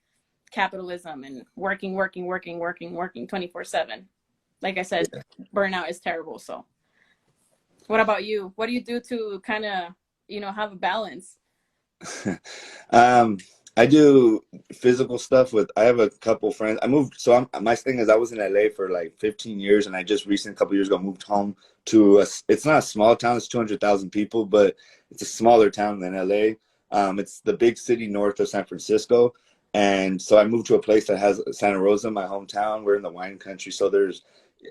[SPEAKER 2] capitalism and working 24/7. Like I said, burnout is terrible, so what about you? What do you do to kind of, have a balance?
[SPEAKER 1] um, I do physical stuff with. I have a couple friends. I moved. So my thing is, I was in LA for like 15 years, and I just recently, a couple years ago, moved home to a. It's not a small town. It's 200,000 people, but it's a smaller town than LA. It's the big city north of San Francisco, and so I moved to a place that has Santa Rosa, my hometown. We're in the wine country, so there's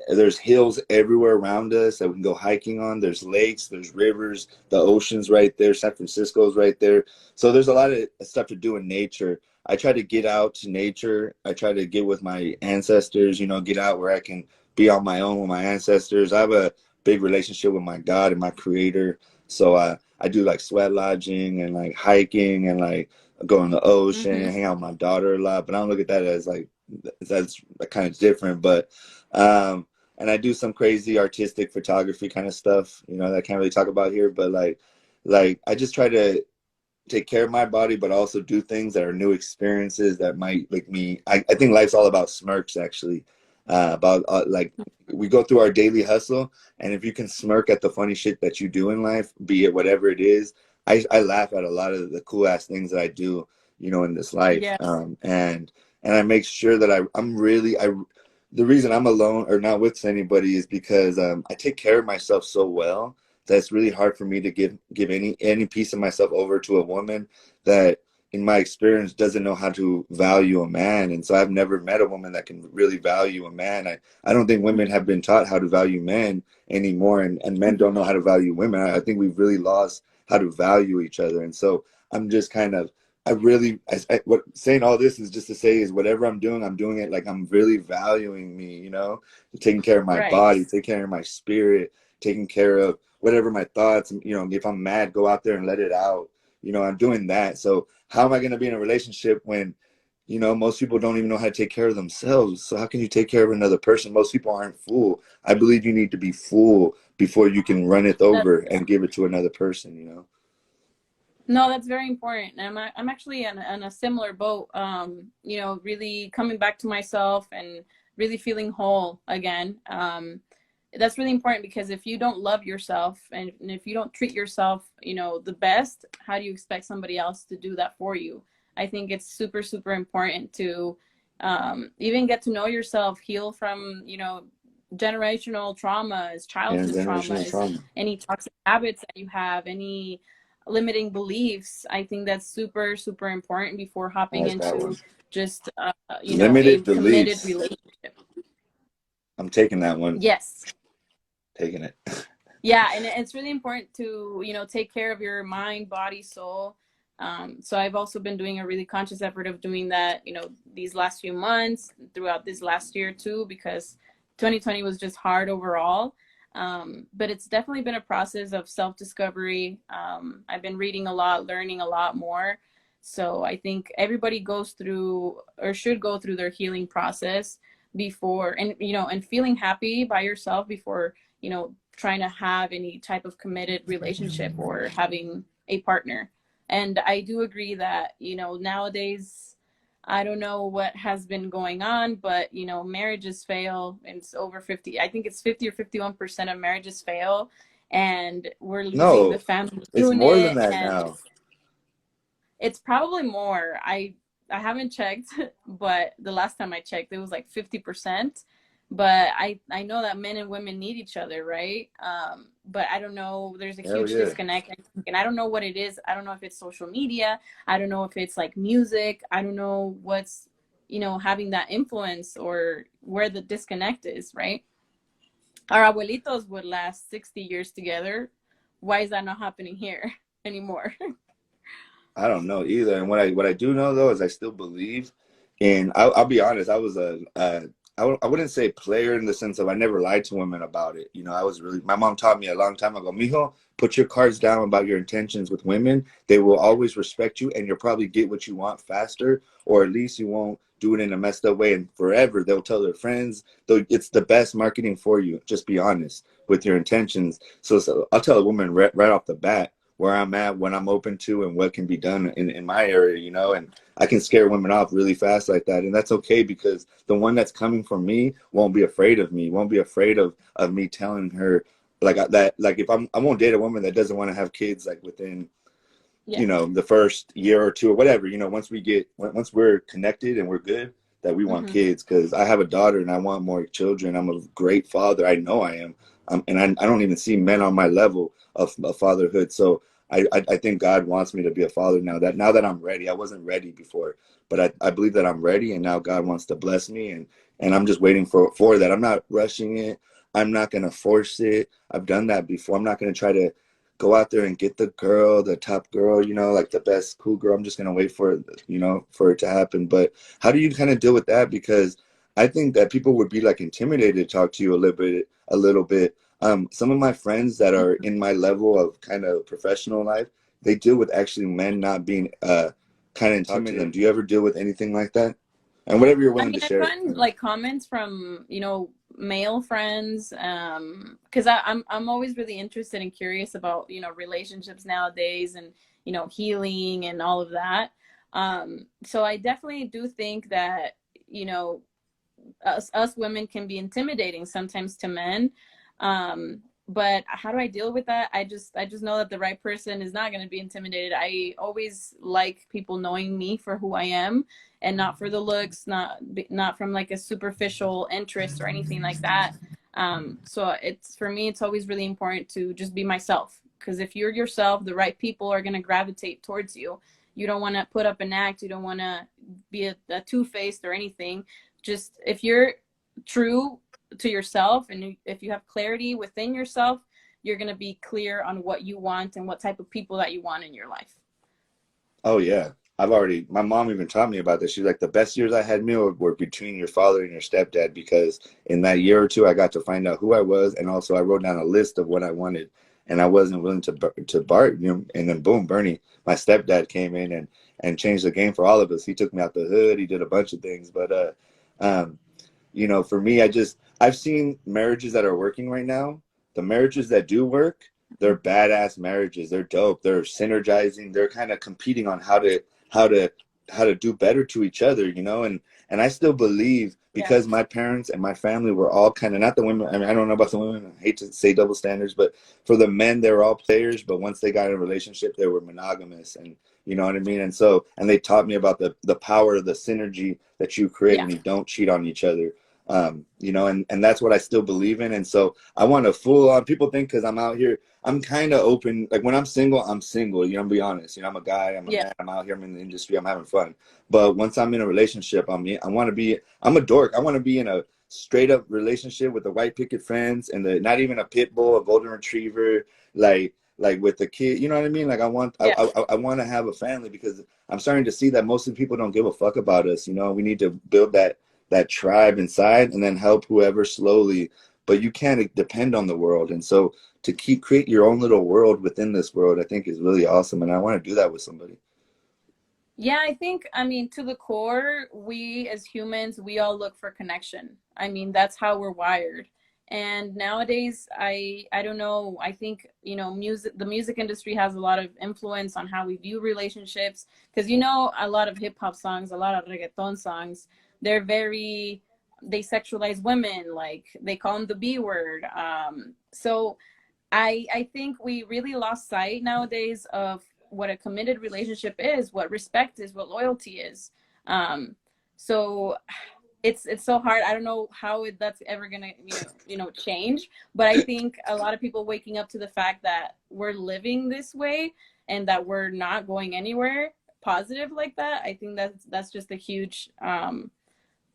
[SPEAKER 1] there's hills everywhere around us that we can go hiking on. There's lakes, there's rivers, the ocean's right there. San Francisco's right there. So there's a lot of stuff to do in nature. I try to get out to nature. I try to get with my ancestors, you know, get out where I can be on my own with my ancestors. I have a big relationship with my God and my creator. So I do like sweat lodging and like hiking and like go in the ocean and
[SPEAKER 2] Mm-hmm.
[SPEAKER 1] hang out with my daughter a lot. But I don't look at that as like, that's kind of different. But um, and I do some crazy artistic photography kind of stuff, you know, that I can't really talk about here, but like I just try to take care of my body, but also do things that are new experiences that might like me. I think life's all about smirks, actually. About like we go through our daily hustle, and if you can smirk at the funny shit that you do in life, be it whatever it is, I laugh at a lot of the cool ass things that I do, you know, in this life.
[SPEAKER 2] Yes.
[SPEAKER 1] And I make sure that I'm really I. The reason I'm alone or not with anybody is because I take care of myself so well that's really hard for me to give any piece of myself over to a woman that in my experience doesn't know how to value a man. And so I've never met a woman that can really value a man. I don't think women have been taught how to value men anymore, and men don't know how to value women. I think we've really lost how to value each other. And so I'm just kind of what saying all this is just to say is whatever I'm doing it like I'm really valuing me, you know, taking care of my
[SPEAKER 2] Right.
[SPEAKER 1] body, taking care of my spirit, taking care of whatever my thoughts, you know, if I'm mad, go out there and let it out. You know, I'm doing that. So how am I going to be in a relationship when, you know, most people don't even know how to take care of themselves? So how can you take care of another person? Most people aren't full. I believe you need to be full before you can run it
[SPEAKER 2] That,
[SPEAKER 1] over and give it to another person, you know?
[SPEAKER 2] no, that's very important. And I'm actually on a similar boat. You know, really coming back to myself and really feeling whole again. That's really important because if you don't love yourself and if you don't treat yourself, you know, the best, how do you expect somebody else to do that for you? I think it's super, super important to even get to know yourself, heal from, you know, generational traumas,
[SPEAKER 1] Yeah,
[SPEAKER 2] childhood
[SPEAKER 1] generational
[SPEAKER 2] traumas,
[SPEAKER 1] trauma.
[SPEAKER 2] any toxic habits that you have, any limiting beliefs. I think that's super, super important before
[SPEAKER 1] I
[SPEAKER 2] hopping
[SPEAKER 1] like that
[SPEAKER 2] into
[SPEAKER 1] one.
[SPEAKER 2] just, you know, a
[SPEAKER 1] Limited
[SPEAKER 2] committed
[SPEAKER 1] beliefs.
[SPEAKER 2] relationship.
[SPEAKER 1] I'm taking that one.
[SPEAKER 2] Yes.
[SPEAKER 1] Taking it.
[SPEAKER 2] Yeah, and it's really important to, you know, take care of your mind, body, soul. So I've also been doing a really conscious effort of doing that, you know, these last few months, throughout this last year too, because 2020 was just hard overall. But it's definitely been a process of self-discovery. I've been reading a lot, learning a lot more. So I think everybody goes through or should go through their healing process before, and, you know, and feeling happy by yourself before, you know, trying to have any type of committed relationship or having a partner. And I do agree that, you know, nowadays, I don't know what has been going on, but, you know, marriages fail. And it's over 50. I think it's 50 or 51% of marriages fail. And we're losing the
[SPEAKER 1] No,
[SPEAKER 2] family
[SPEAKER 1] it's more than
[SPEAKER 2] unit.
[SPEAKER 1] that
[SPEAKER 2] And
[SPEAKER 1] now.
[SPEAKER 2] it's probably more. I haven't checked, but the last time I checked, it was like 50%. But I know that men and women need each other, right? But I don't know. There's a
[SPEAKER 1] Hell
[SPEAKER 2] huge
[SPEAKER 1] yeah.
[SPEAKER 2] disconnect, and I don't know what it is. I don't know if it's social media. I don't know if it's like music. I don't know what's, you know, having that influence or where the disconnect is, right? Our abuelitos would last 60 years together. Why is that not happening here anymore?
[SPEAKER 1] I don't know either. And what I do know though is I still believe in. I'll be honest. I was I wouldn't say player in the sense of I never lied to women about it. You know, I was really. My mom taught me a long time ago, Mijo, put your cards down about your intentions with women. They will always respect you, and you'll probably get what you want faster, or at least you won't do it in a messed up way. And forever, they'll tell their friends. Though it's the best marketing for you. Just be honest with your intentions. So I'll tell a woman right off the bat where I'm at, what I'm open to, and what can be done in my area, you know, and I can scare women off really fast like that. And that's okay because the one that's coming from me won't be afraid of me, won't be afraid of me telling her like that. Like if I won't date a woman that doesn't want to have kids like within,
[SPEAKER 2] Yeah.
[SPEAKER 1] you know, the first year or two or whatever, you know, once we're connected and we're good, that we want
[SPEAKER 2] Mm-hmm.
[SPEAKER 1] kids. Because I have a daughter and I want more children. I'm a great father. I know I am. And I don't even see men on my level of fatherhood. So I think God wants me to be a father now that I'm ready. I wasn't ready before, but I believe that I'm ready, and now God wants to bless me, and I'm just waiting for that. I'm not rushing it. I'm not gonna force it. I've done that before. I'm not gonna try to go out there and get the girl, the top girl, like the best cool girl. I'm just gonna wait for it, for it to happen. But how do you kind of deal with that? Because I think that people would be like intimidated to talk to you a little bit. Some of my friends that are in my level of kind of professional life, they deal with actually men not being kind of intimidated. Do you ever deal with anything like that? And whatever you're
[SPEAKER 2] I
[SPEAKER 1] willing
[SPEAKER 2] mean,
[SPEAKER 1] to
[SPEAKER 2] I've
[SPEAKER 1] share.
[SPEAKER 2] gotten like comments from, male friends, because I'm always really interested and curious about, relationships nowadays and, healing and all of that. So I definitely do think that, you know, us women can be intimidating sometimes to men. But how do I deal with that? I just know that the right person is not going to be intimidated. I always like people knowing me for who I am and not for the looks, not from like a superficial interest or anything like that. So it's, for me, it's always really important to just be myself, because if you're yourself, the right people are going to gravitate towards you. You don't want to put up an act. You don't want to be a two-faced or anything. Just if you're true to yourself, and if you have clarity within yourself, you're going to be clear on what you want and what type of people that you want in your life.
[SPEAKER 1] Oh yeah. My mom even taught me about this. She's like, the best years I had me were between your father and your stepdad, because in that year or two, I got to find out who I was. And also I wrote down a list of what I wanted, and I wasn't willing to bark, and then boom, Bernie, my stepdad came in and changed the game for all of us. He took me out the hood. He did a bunch of things, but, um, for me, I've seen marriages that are working right now. The marriages that do work, they're badass marriages. They're dope. They're synergizing. They're kind of competing on how to how to do better to each other, and I still believe,
[SPEAKER 2] Yeah.
[SPEAKER 1] because my parents and my family were all kind of, not the women. I mean, I don't know about the women. I hate to say double standards, but for the men, they were all players. But once they got in a relationship, they were monogamous, and you know what I mean. And they taught me about the power of the synergy that you create
[SPEAKER 2] Yeah.
[SPEAKER 1] when you don't cheat on each other. And that's what I still believe in. And so I want to full on, people think because I'm out here, I'm kind of open. Like when I'm single, I'm be honest, I'm a guy, I'm a
[SPEAKER 2] Yeah.
[SPEAKER 1] man, I'm out here, I'm in the industry, I'm having fun. But once I'm in a relationship, I'm a dork. I want to be in a straight up relationship with the white picket fence and not even a pit bull, a golden retriever, like with the kid, you know what I mean? Like
[SPEAKER 2] Yeah.
[SPEAKER 1] I want to have a family, because I'm starting to see that most of the people don't give a fuck about us. We need to build that tribe inside and then help whoever slowly, but you can't depend on the world. And so to create your own little world within this world, I think is really awesome, and I want to do that with somebody.
[SPEAKER 2] Yeah, I think, I mean, to the core, we as humans, we all look for connection. I mean, that's how we're wired. And nowadays, I don't know, I think, the music industry has a lot of influence on how we view relationships, because a lot of hip hop songs, a lot of reggaeton songs, they're very, they sexualize women, like they call them the B word. So I think we really lost sight nowadays of what a committed relationship is, what respect is, what loyalty is. Um, so it's so hard. I don't know how that's ever gonna change, but I think a lot of people waking up to the fact that we're living this way and that we're not going anywhere positive like that. I think that's just a huge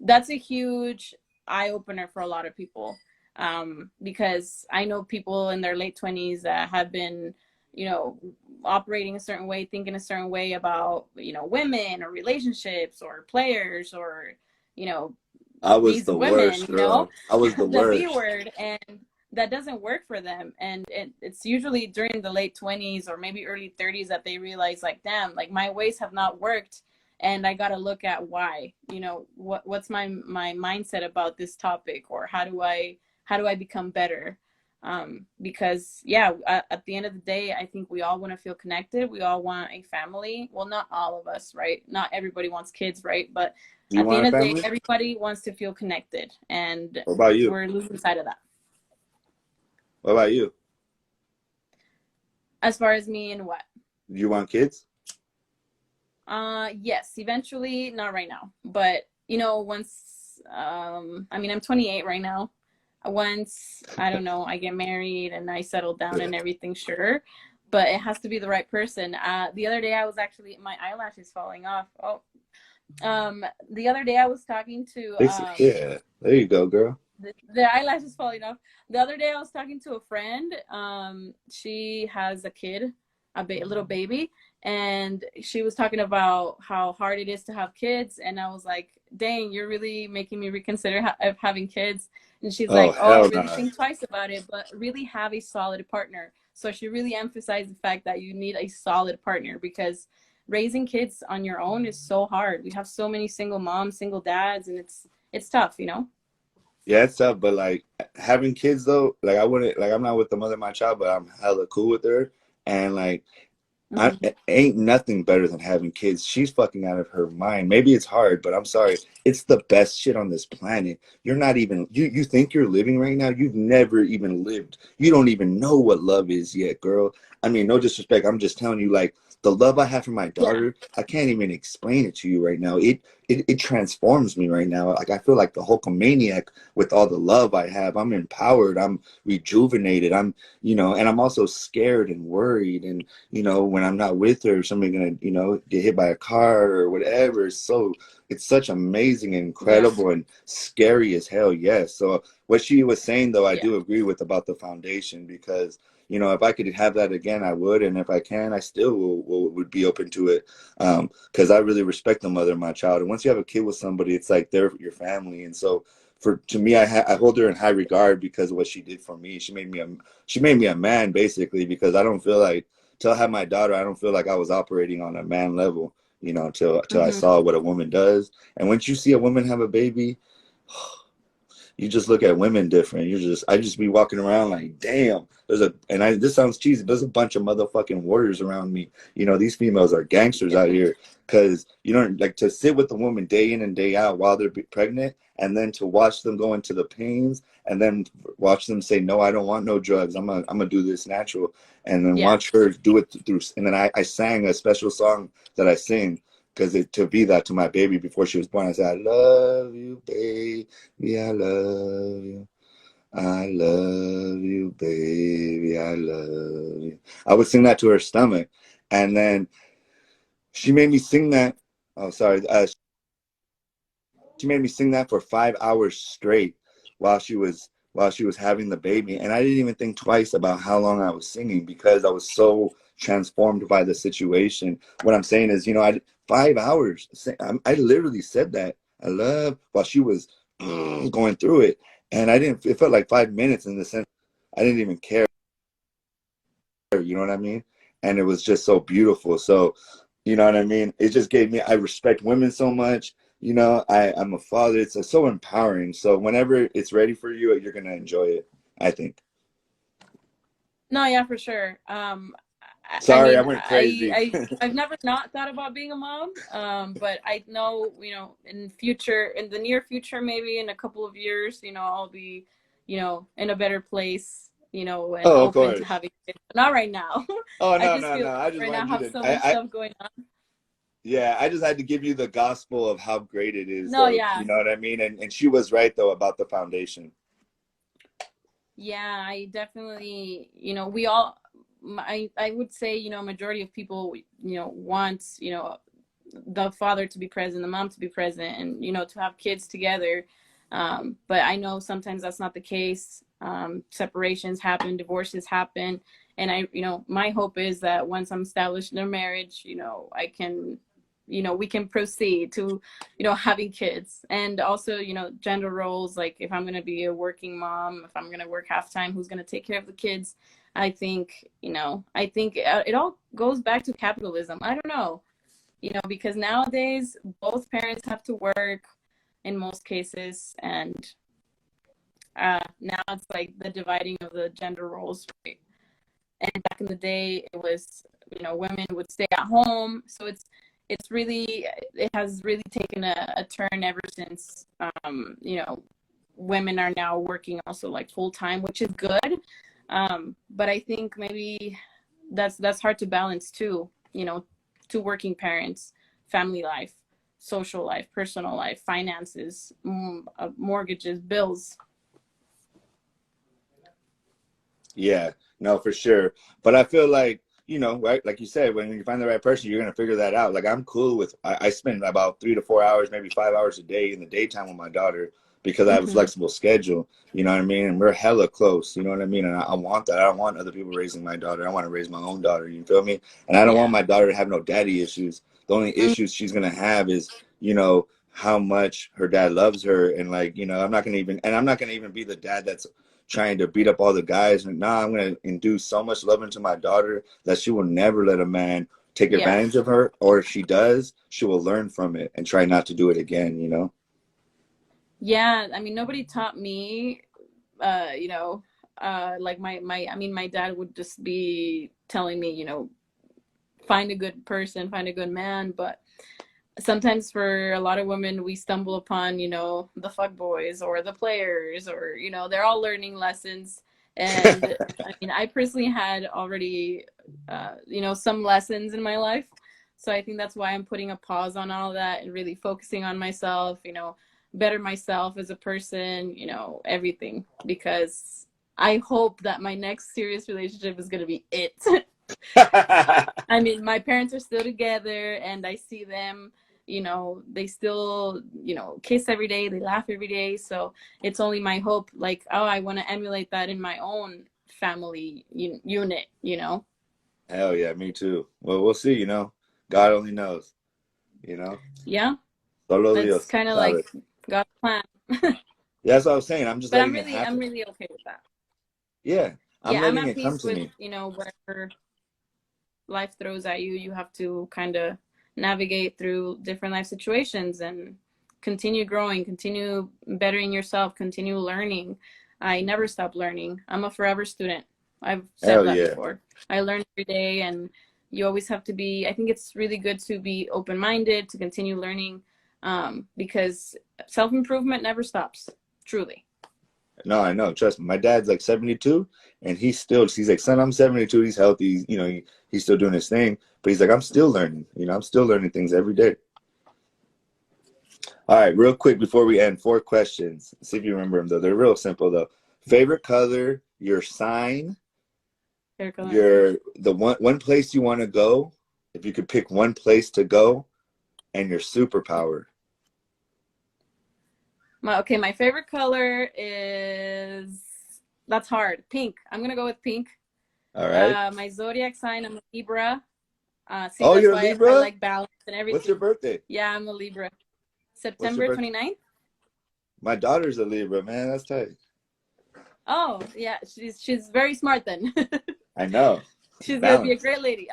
[SPEAKER 2] that's a huge eye opener for a lot of people, because I know people in their late 20s that have been, operating a certain way, thinking a certain way about, women or relationships or players or, you know,
[SPEAKER 1] I was
[SPEAKER 2] these
[SPEAKER 1] the
[SPEAKER 2] women,
[SPEAKER 1] worst, girl. I was the
[SPEAKER 2] the B
[SPEAKER 1] worst.
[SPEAKER 2] word, and that doesn't work for them. And it's usually during the late 20s or maybe early 30s that they realize, like, damn, like my ways have not worked, and I got to look at why. What's my mindset about this topic, or how do I become better? Because yeah, at the end of the day, I think we all want to feel connected. We all want a family. Well, not all of us, right? Not everybody wants kids, right? But
[SPEAKER 1] Do you
[SPEAKER 2] at the
[SPEAKER 1] want
[SPEAKER 2] end
[SPEAKER 1] a
[SPEAKER 2] of the day,
[SPEAKER 1] family?
[SPEAKER 2] everybody wants to feel connected, and
[SPEAKER 1] What about you?
[SPEAKER 2] we're losing sight of that.
[SPEAKER 1] What about you?
[SPEAKER 2] As far as me and what?
[SPEAKER 1] Do you want kids?
[SPEAKER 2] Yes, eventually, not right now, but once, I mean, I'm 28 right now. Once, I don't know, I get married and I settle down and everything, sure. but it has to be the right person. The other day I was actually, my eyelash is falling off. Oh, the other day I was talking to
[SPEAKER 1] Yeah, there you go, girl.
[SPEAKER 2] the eyelash is falling off. The other day I was talking to a friend. She has a kid, a little baby, and she was talking about how hard it is to have kids. And I was like, "Dang, you're really making me reconsider having kids." And she's
[SPEAKER 1] Oh
[SPEAKER 2] like, "Oh,
[SPEAKER 1] hell
[SPEAKER 2] really
[SPEAKER 1] no.
[SPEAKER 2] think twice about it, but really have a solid partner." So she really emphasized the fact that you need a solid partner because raising kids on your own is so hard. We have so many single moms, single dads, and it's tough, you know?
[SPEAKER 1] Yeah, it's tough, but like having kids though, like I wouldn't like I'm not with the mother of my child, but I'm hella cool with her. And like
[SPEAKER 2] Mm-hmm.
[SPEAKER 1] ain't nothing better than having kids. She's fucking out of her mind. Maybe it's hard, but I'm sorry. It's the best shit on this planet. You're not even you think you're living right now. You've never even lived. You don't even know what love is yet, girl. I mean, no disrespect. I'm just telling you, like the love I have for my
[SPEAKER 2] Yeah.
[SPEAKER 1] daughter, I can't even explain it to you right now. It transforms me right now. Like I feel like the Hulkamaniac with all the love I have. I'm empowered. I'm rejuvenated. I'm, and I'm also scared and worried. And when I'm not with her, somebody's gonna, get hit by a car or whatever. So it's such amazing and
[SPEAKER 2] Yeah.
[SPEAKER 1] incredible and scary as hell. Yes. So what she was saying though, I
[SPEAKER 2] Yeah.
[SPEAKER 1] do agree with about the foundation because if I could have that again, I would, and if I can, I still would be open to it, because I really respect the mother of my child. And once you have a kid with somebody, it's like they're your family. And so, to me, I hold her in high regard because of what she did for me. She made me a man basically because I don't feel like till I had my daughter, I don't feel like I was operating on a man level, till I
[SPEAKER 2] Mm-hmm.
[SPEAKER 1] saw what a woman does. And once you see a woman have a baby, you just look at women different. I just be walking around like, damn, this sounds cheesy, but there's a bunch of motherfucking warriors around me. These females are gangsters out here because like to sit with a woman day in and day out while they're pregnant and then to watch them go into the pains and then watch them say, no, I don't want no drugs. I'm gonna do this natural. And then
[SPEAKER 2] Yeah.
[SPEAKER 1] watch her do it through. And then I sang a special song that I sing because to be that to my baby before she was born, I said, I love you, baby. I love you. I love you, baby. I love you. I would sing that to her stomach. And then she made me sing that. Oh, sorry. She made me sing that for 5 hours straight while she was having the baby. And I didn't even think twice about how long I was singing because I was so transformed by the situation. What I'm saying is, 5 hours. I literally said that. I love while she was going through it. And it felt like 5 minutes in the sense I didn't even care, you know what I mean? And it was just so beautiful. So, you know what I mean? It just gave me, I respect women so much. I'm a father. It's so empowering. So whenever it's ready for you, you're going to enjoy it, I think.
[SPEAKER 2] No, yeah, for sure. I
[SPEAKER 1] Sorry, I
[SPEAKER 2] mean,
[SPEAKER 1] went crazy.
[SPEAKER 2] I've never not thought about being a mom. But I know, in the near future, maybe in a couple of years, I'll be, in a better place, and
[SPEAKER 1] Oh, of
[SPEAKER 2] open to
[SPEAKER 1] course.
[SPEAKER 2] having kids. But not right now.
[SPEAKER 1] Oh,
[SPEAKER 2] I
[SPEAKER 1] no,
[SPEAKER 2] just
[SPEAKER 1] no,
[SPEAKER 2] feel
[SPEAKER 1] no. I
[SPEAKER 2] like
[SPEAKER 1] just
[SPEAKER 2] right now
[SPEAKER 1] wanted
[SPEAKER 2] I
[SPEAKER 1] you
[SPEAKER 2] have
[SPEAKER 1] to,
[SPEAKER 2] so much stuff going on.
[SPEAKER 1] yeah, I just had to give you the gospel of how great it is,
[SPEAKER 2] No,
[SPEAKER 1] though. You
[SPEAKER 2] yeah.
[SPEAKER 1] know what I mean? And she was right, though, about the foundation.
[SPEAKER 2] Yeah, I definitely, we all, I would say, majority of people, wants, the father to be present, the mom to be present, and, to have kids together. But I know sometimes that's not the case. Separations happen, divorces happen. And my hope is that once I'm established in a marriage, I can, we can proceed to, having kids. And also, gender roles, like if I'm going to be a working mom, if I'm going to work half time, who's going to take care of the kids? I think it all goes back to capitalism. I don't know, because nowadays both parents have to work in most cases. And now it's like the dividing of the gender roles, right? And back in the day it was, women would stay at home. So it has really taken a turn ever since, women are now working also like full time, which is good. But I think maybe that's hard to balance too, two working parents, family life, social life, personal life, finances, mortgages, bills.
[SPEAKER 1] Yeah, no, for sure. But I feel like, you know, right, like you said, when you find the right person, you're gonna figure that out. Like I'm cool with I spend about 3 to 4 hours, maybe 5 hours a day in the daytime with my daughter because I have a
[SPEAKER 2] Mm-hmm.
[SPEAKER 1] flexible schedule. You know what I mean? And we're hella close. You know what I mean? And I want that. I don't want other people raising my daughter. I want to raise my own daughter. You feel me? And I don't want
[SPEAKER 2] Yeah.
[SPEAKER 1] my daughter to have no daddy issues. The only
[SPEAKER 2] Mm,
[SPEAKER 1] issues she's gonna have is, you know, how much her dad loves her, and like, you know, I'm not gonna even be the dad that's trying to beat up all the guys. And nah, I'm gonna induce so much love into my daughter that she will never let a man take
[SPEAKER 2] yeah.
[SPEAKER 1] advantage of her, or if she does, she will learn from it and try not to do it again, you know?
[SPEAKER 2] Yeah. I mean, nobody taught me, you know, like I mean, my dad would just be telling me, you know, find a good person, find a good man. But sometimes for a lot of women, we stumble upon, you know, the fuck boys or the players, or, you know, they're all learning lessons. And I mean, I personally had already, you know, some lessons in my life. So I think that's why I'm putting a pause on all that and really focusing on myself, you know, better myself as a person, you know, everything. Because I hope that my next serious relationship is going to be it. I mean, my parents are still together and I see them, you know, they still, you know, kiss every day, they laugh every day. So it's only my hope, like, oh, I want to emulate that in my own family unit, you know?
[SPEAKER 1] Hell yeah, me too. Well, we'll see, you know. God only knows, you know.
[SPEAKER 2] Yeah,
[SPEAKER 1] Solo
[SPEAKER 2] that's
[SPEAKER 1] Dios
[SPEAKER 2] kind of
[SPEAKER 1] sabe.
[SPEAKER 2] like God's plan.
[SPEAKER 1] Yeah, that's what I was saying. I'm just
[SPEAKER 2] But
[SPEAKER 1] letting it
[SPEAKER 2] I'm
[SPEAKER 1] happen.
[SPEAKER 2] really okay with that.
[SPEAKER 1] Yeah, I'm
[SPEAKER 2] Yeah, I'm
[SPEAKER 1] letting
[SPEAKER 2] at
[SPEAKER 1] it come
[SPEAKER 2] peace
[SPEAKER 1] to
[SPEAKER 2] with,
[SPEAKER 1] me.
[SPEAKER 2] you know, whatever life throws at you. You have to kind of navigate through different life situations and continue growing, continue bettering yourself, continue learning. I never stop learning. I'm a forever student. I've said
[SPEAKER 1] Hell
[SPEAKER 2] that
[SPEAKER 1] yeah.
[SPEAKER 2] before. I learn every day, and you always have to be, I think it's really good to be open minded, to continue learning, because self improvement never stops, truly.
[SPEAKER 1] No, I know. Trust me. My dad's like 72, and he's like, son, I'm 72. He's healthy. You know, he's still doing his thing, but he's like, I'm still learning. You know, I'm still learning things every day. All right, real quick before we end, 4 questions. See if you remember them though. They're real simple though. Favorite color, your sign,
[SPEAKER 2] Hair color.
[SPEAKER 1] the one place you want to go. If you could pick one place to go, and your superpower.
[SPEAKER 2] My favorite color is, that's hard. Pink. I'm gonna go with pink.
[SPEAKER 1] All right.
[SPEAKER 2] My zodiac sign, I'm a Libra. See,
[SPEAKER 1] Oh,
[SPEAKER 2] that's
[SPEAKER 1] you're a
[SPEAKER 2] why I
[SPEAKER 1] Libra?
[SPEAKER 2] like balance and
[SPEAKER 1] What's your
[SPEAKER 2] everything.
[SPEAKER 1] birthday?
[SPEAKER 2] Yeah, I'm a Libra.
[SPEAKER 1] What's your
[SPEAKER 2] September
[SPEAKER 1] birthday?
[SPEAKER 2] 29th.
[SPEAKER 1] My daughter's a Libra, man. That's tight.
[SPEAKER 2] Oh, yeah, she's very smart then.
[SPEAKER 1] I know.
[SPEAKER 2] She's gonna be a
[SPEAKER 1] Balance.
[SPEAKER 2] great lady.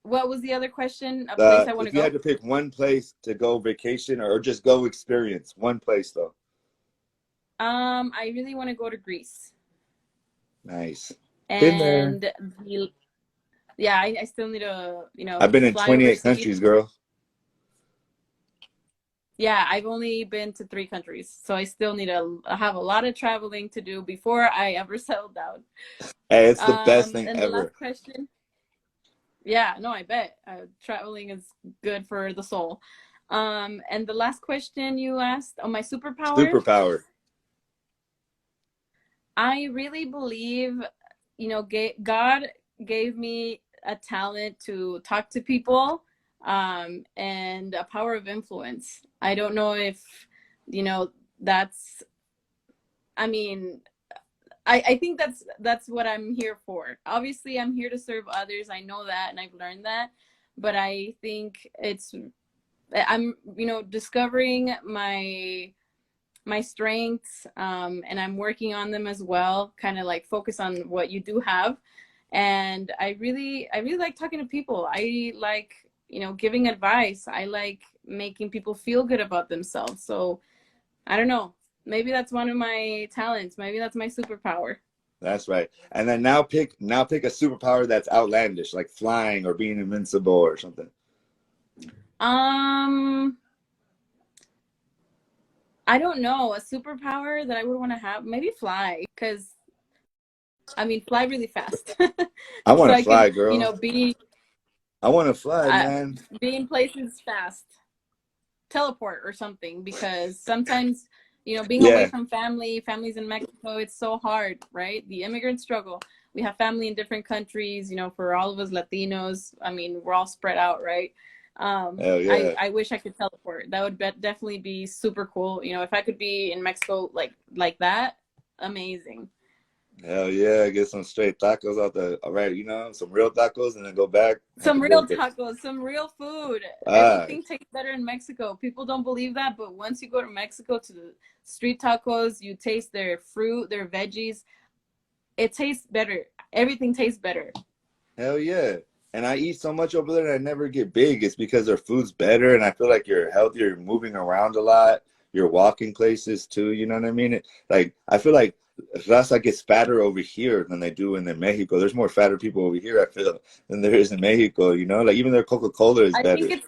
[SPEAKER 2] What was the other question? A place I want to
[SPEAKER 1] If you had
[SPEAKER 2] go?
[SPEAKER 1] to pick one place to go vacation or just go experience, one place though.
[SPEAKER 2] I really want to go to Greece.
[SPEAKER 1] Nice. Been there.
[SPEAKER 2] And yeah, I still need to, you know,
[SPEAKER 1] I've been in
[SPEAKER 2] fly
[SPEAKER 1] 28
[SPEAKER 2] overseas.
[SPEAKER 1] countries, girl.
[SPEAKER 2] Yeah, I've only been to 3 countries, so I still need to have a lot of traveling to do before I ever settle down.
[SPEAKER 1] Hey, it's the best thing
[SPEAKER 2] And the last
[SPEAKER 1] ever.
[SPEAKER 2] question, yeah, no, I bet traveling is good for the soul. And the last question you asked, oh, my superpower,
[SPEAKER 1] Superpower.
[SPEAKER 2] I really believe, you know, God gave me a talent to talk to people, and a power of influence. I don't know if, you know, that's, I mean, I think that's what I'm here for. Obviously, I'm here to serve others. I know that, and I've learned that. But I think I'm, you know, discovering my strengths, and I'm working on them as well. Kind of like focus on what you do have, and I really like talking to people. I like, you know, giving advice. I like making people feel good about themselves. So I don't know. Maybe that's one of my talents. Maybe that's my superpower.
[SPEAKER 1] That's right. And then now pick a superpower that's outlandish, like flying or being invincible or something.
[SPEAKER 2] Um, I don't know. A superpower that I would want to have, maybe fly, because I mean, fly really fast,
[SPEAKER 1] I want
[SPEAKER 2] so
[SPEAKER 1] to
[SPEAKER 2] I could,
[SPEAKER 1] fly,
[SPEAKER 2] you
[SPEAKER 1] girl.
[SPEAKER 2] know,
[SPEAKER 1] I want to fly,
[SPEAKER 2] uh,
[SPEAKER 1] man.
[SPEAKER 2] be in places fast, teleport or something. Because sometimes, you know, being away
[SPEAKER 1] Yeah.
[SPEAKER 2] from families in Mexico, it's so hard, right? The immigrant struggle. We have family in different countries, you know, for all of us Latinos. I mean, we're all spread out, right?
[SPEAKER 1] Hell yeah.
[SPEAKER 2] I wish I could teleport. That would definitely be super cool. You know, if I could be in Mexico like that, amazing.
[SPEAKER 1] Hell yeah. Get some straight tacos out the, all right, you know, some real tacos and then go back
[SPEAKER 2] Some
[SPEAKER 1] and
[SPEAKER 2] real
[SPEAKER 1] get,
[SPEAKER 2] tacos, some real food.
[SPEAKER 1] ah,
[SPEAKER 2] Everything tastes better in Mexico. People don't believe that, but once you go to Mexico to the street tacos, you taste their fruit, their veggies. It tastes better. Everything tastes better.
[SPEAKER 1] hell yeah. And I eat so much over there and I never get big. It's because their food's better and I feel like you're healthier, you're moving around a lot, you're walking places too, you know what I mean? Like I feel like Raza gets fatter over here than they do in Mexico. There's more fatter people over here, I feel, than there is in Mexico, you know? Like even their Coca-Cola is
[SPEAKER 2] I think
[SPEAKER 1] better.
[SPEAKER 2] it's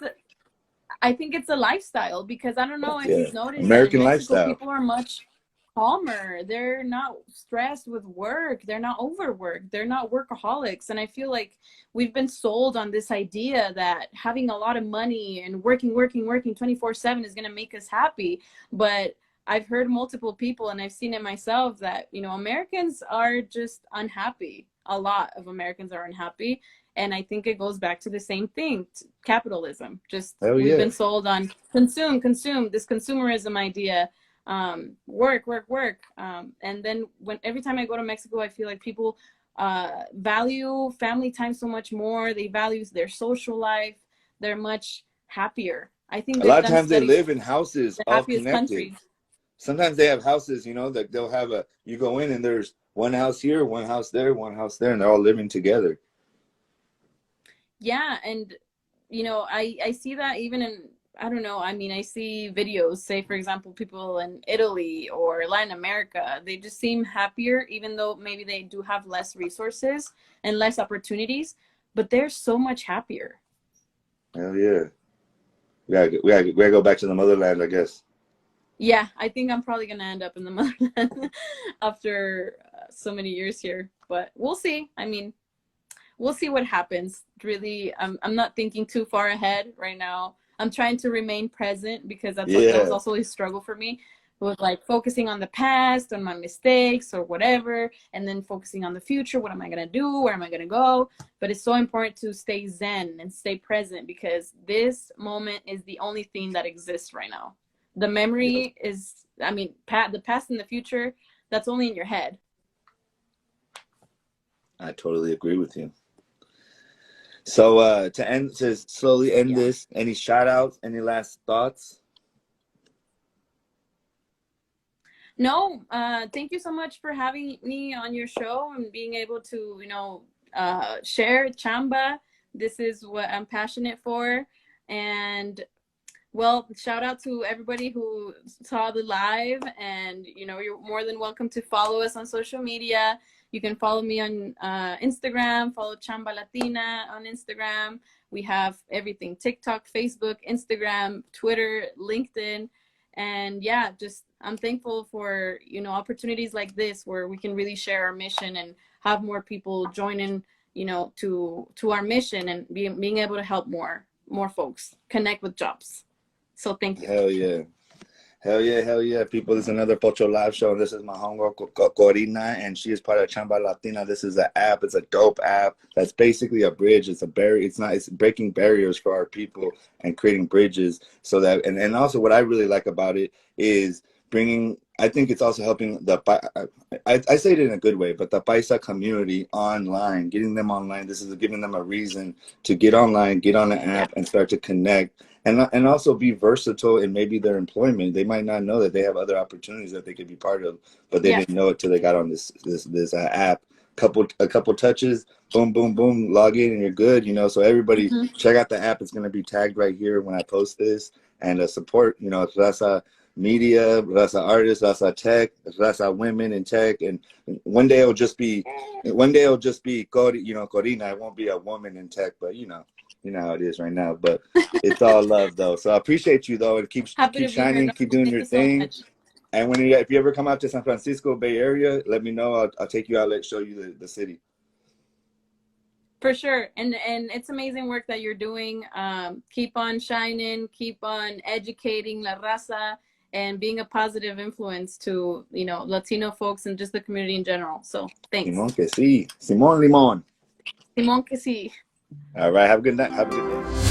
[SPEAKER 2] I think it's a lifestyle because I don't know if
[SPEAKER 1] Yeah.
[SPEAKER 2] you've noticed that in
[SPEAKER 1] American
[SPEAKER 2] Mexico
[SPEAKER 1] lifestyle.
[SPEAKER 2] people are much calmer. They're not stressed with work. They're not overworked. They're not workaholics. And I feel like we've been sold on this idea that having a lot of money and working 24/7 is going to make us happy. But I've heard multiple people and I've seen it myself that, you know, Americans are just unhappy. A lot of Americans are unhappy. And I think it goes back to the same thing, capitalism. Just
[SPEAKER 1] Hell
[SPEAKER 2] we've
[SPEAKER 1] yeah.
[SPEAKER 2] been sold on consume, this consumerism idea, work. And then when every time I go to Mexico, I feel like people value family time so much more. They value their social life. They're much happier. I think
[SPEAKER 1] A
[SPEAKER 2] they've
[SPEAKER 1] lot of
[SPEAKER 2] done
[SPEAKER 1] times they
[SPEAKER 2] studies.
[SPEAKER 1] live in houses
[SPEAKER 2] The
[SPEAKER 1] all
[SPEAKER 2] happiest
[SPEAKER 1] connected.
[SPEAKER 2] countries.
[SPEAKER 1] Sometimes they have houses, you know, that they'll have a, you go in and there's one house here, one house there, one house there, and they're all living together.
[SPEAKER 2] Yeah, and you know, I see that even in, I don't know, I mean, I see videos, say for example, people in Italy or Latin America, they just seem happier even though maybe they do have less resources and less opportunities, but they're so much happier.
[SPEAKER 1] Hell yeah. We gotta go back to the motherland, I guess.
[SPEAKER 2] Yeah, I think I'm probably gonna end up in the motherland after so many years here, but we'll see. I mean, we'll see what happens. Really, I'm not thinking too far ahead right now. I'm trying to remain present because that was
[SPEAKER 1] Yeah.
[SPEAKER 2] also a struggle for me with like focusing on the past, on my mistakes or whatever, and then focusing on the future. What am I gonna do? Where am I gonna go? But it's so important to stay zen and stay present because this moment is the only thing that exists right now. The
[SPEAKER 1] Yeah.
[SPEAKER 2] memory is, I mean, the past and the future, that's only in your head.
[SPEAKER 1] I totally agree with you. So to slowly end
[SPEAKER 2] Yeah.
[SPEAKER 1] this, any shout outs, any last thoughts?
[SPEAKER 2] No, thank you so much for having me on your show and being able to, you know, share Chamba. This is what I'm passionate for. And well, shout out to everybody who saw the live. And, you know, you're more than welcome to follow us on social media. You can follow me on Instagram, follow Chamba Latina on Instagram. We have everything: TikTok, Facebook, Instagram, Twitter, LinkedIn. And yeah, just I'm thankful for, you know, opportunities like this where we can really share our mission and have more people join in, you know, to our mission and being able to help more folks connect with jobs. So thank you.
[SPEAKER 1] Hell yeah. Hell yeah, hell yeah, people. This is another Pocho live show. This is my homegirl Corina, and she is part of Chamba Latina. This is an app. It's a dope app. That's basically a bridge. It's a barrier. It's breaking barriers for our people and creating bridges so that, and also what I really like about it is bringing, I think it's also helping I say it in a good way, but the Paisa community online, getting them online. This is giving them a reason to get online, get on the
[SPEAKER 2] Yeah.
[SPEAKER 1] app, and start to connect and also be versatile in maybe their employment. They might not know that they have other opportunities that they could be part of, but they
[SPEAKER 2] Yeah.
[SPEAKER 1] didn't know it till they got on this app. A couple touches, boom, boom, boom, log in, and you're good. You know, so everybody
[SPEAKER 2] Hmm.
[SPEAKER 1] check out the app. It's gonna be tagged right here when I post this, and support. You know, Raza Media, Raza Artists, Raza Tech, Raza Women in Tech, and one day it'll just be Corina. It won't be a woman in tech, but you know how it is right now. But it's all love though. So I appreciate you though, and keep
[SPEAKER 2] Happy
[SPEAKER 1] keep
[SPEAKER 2] to be here.
[SPEAKER 1] shining,
[SPEAKER 2] No,
[SPEAKER 1] keep doing
[SPEAKER 2] thank
[SPEAKER 1] your
[SPEAKER 2] you so
[SPEAKER 1] thing.
[SPEAKER 2] much.
[SPEAKER 1] And if you ever come out to San Francisco Bay Area, let me know. I'll take you out. Let's show you the city.
[SPEAKER 2] For sure. And it's amazing work that you're doing. Keep on shining, keep on educating La Raza, and being a positive influence to, you know, Latino folks and just the community in general. So thanks.
[SPEAKER 1] Simón que sí. Simón Limón.
[SPEAKER 2] Simón que sí.
[SPEAKER 1] All right. Have a good night. Have a good day.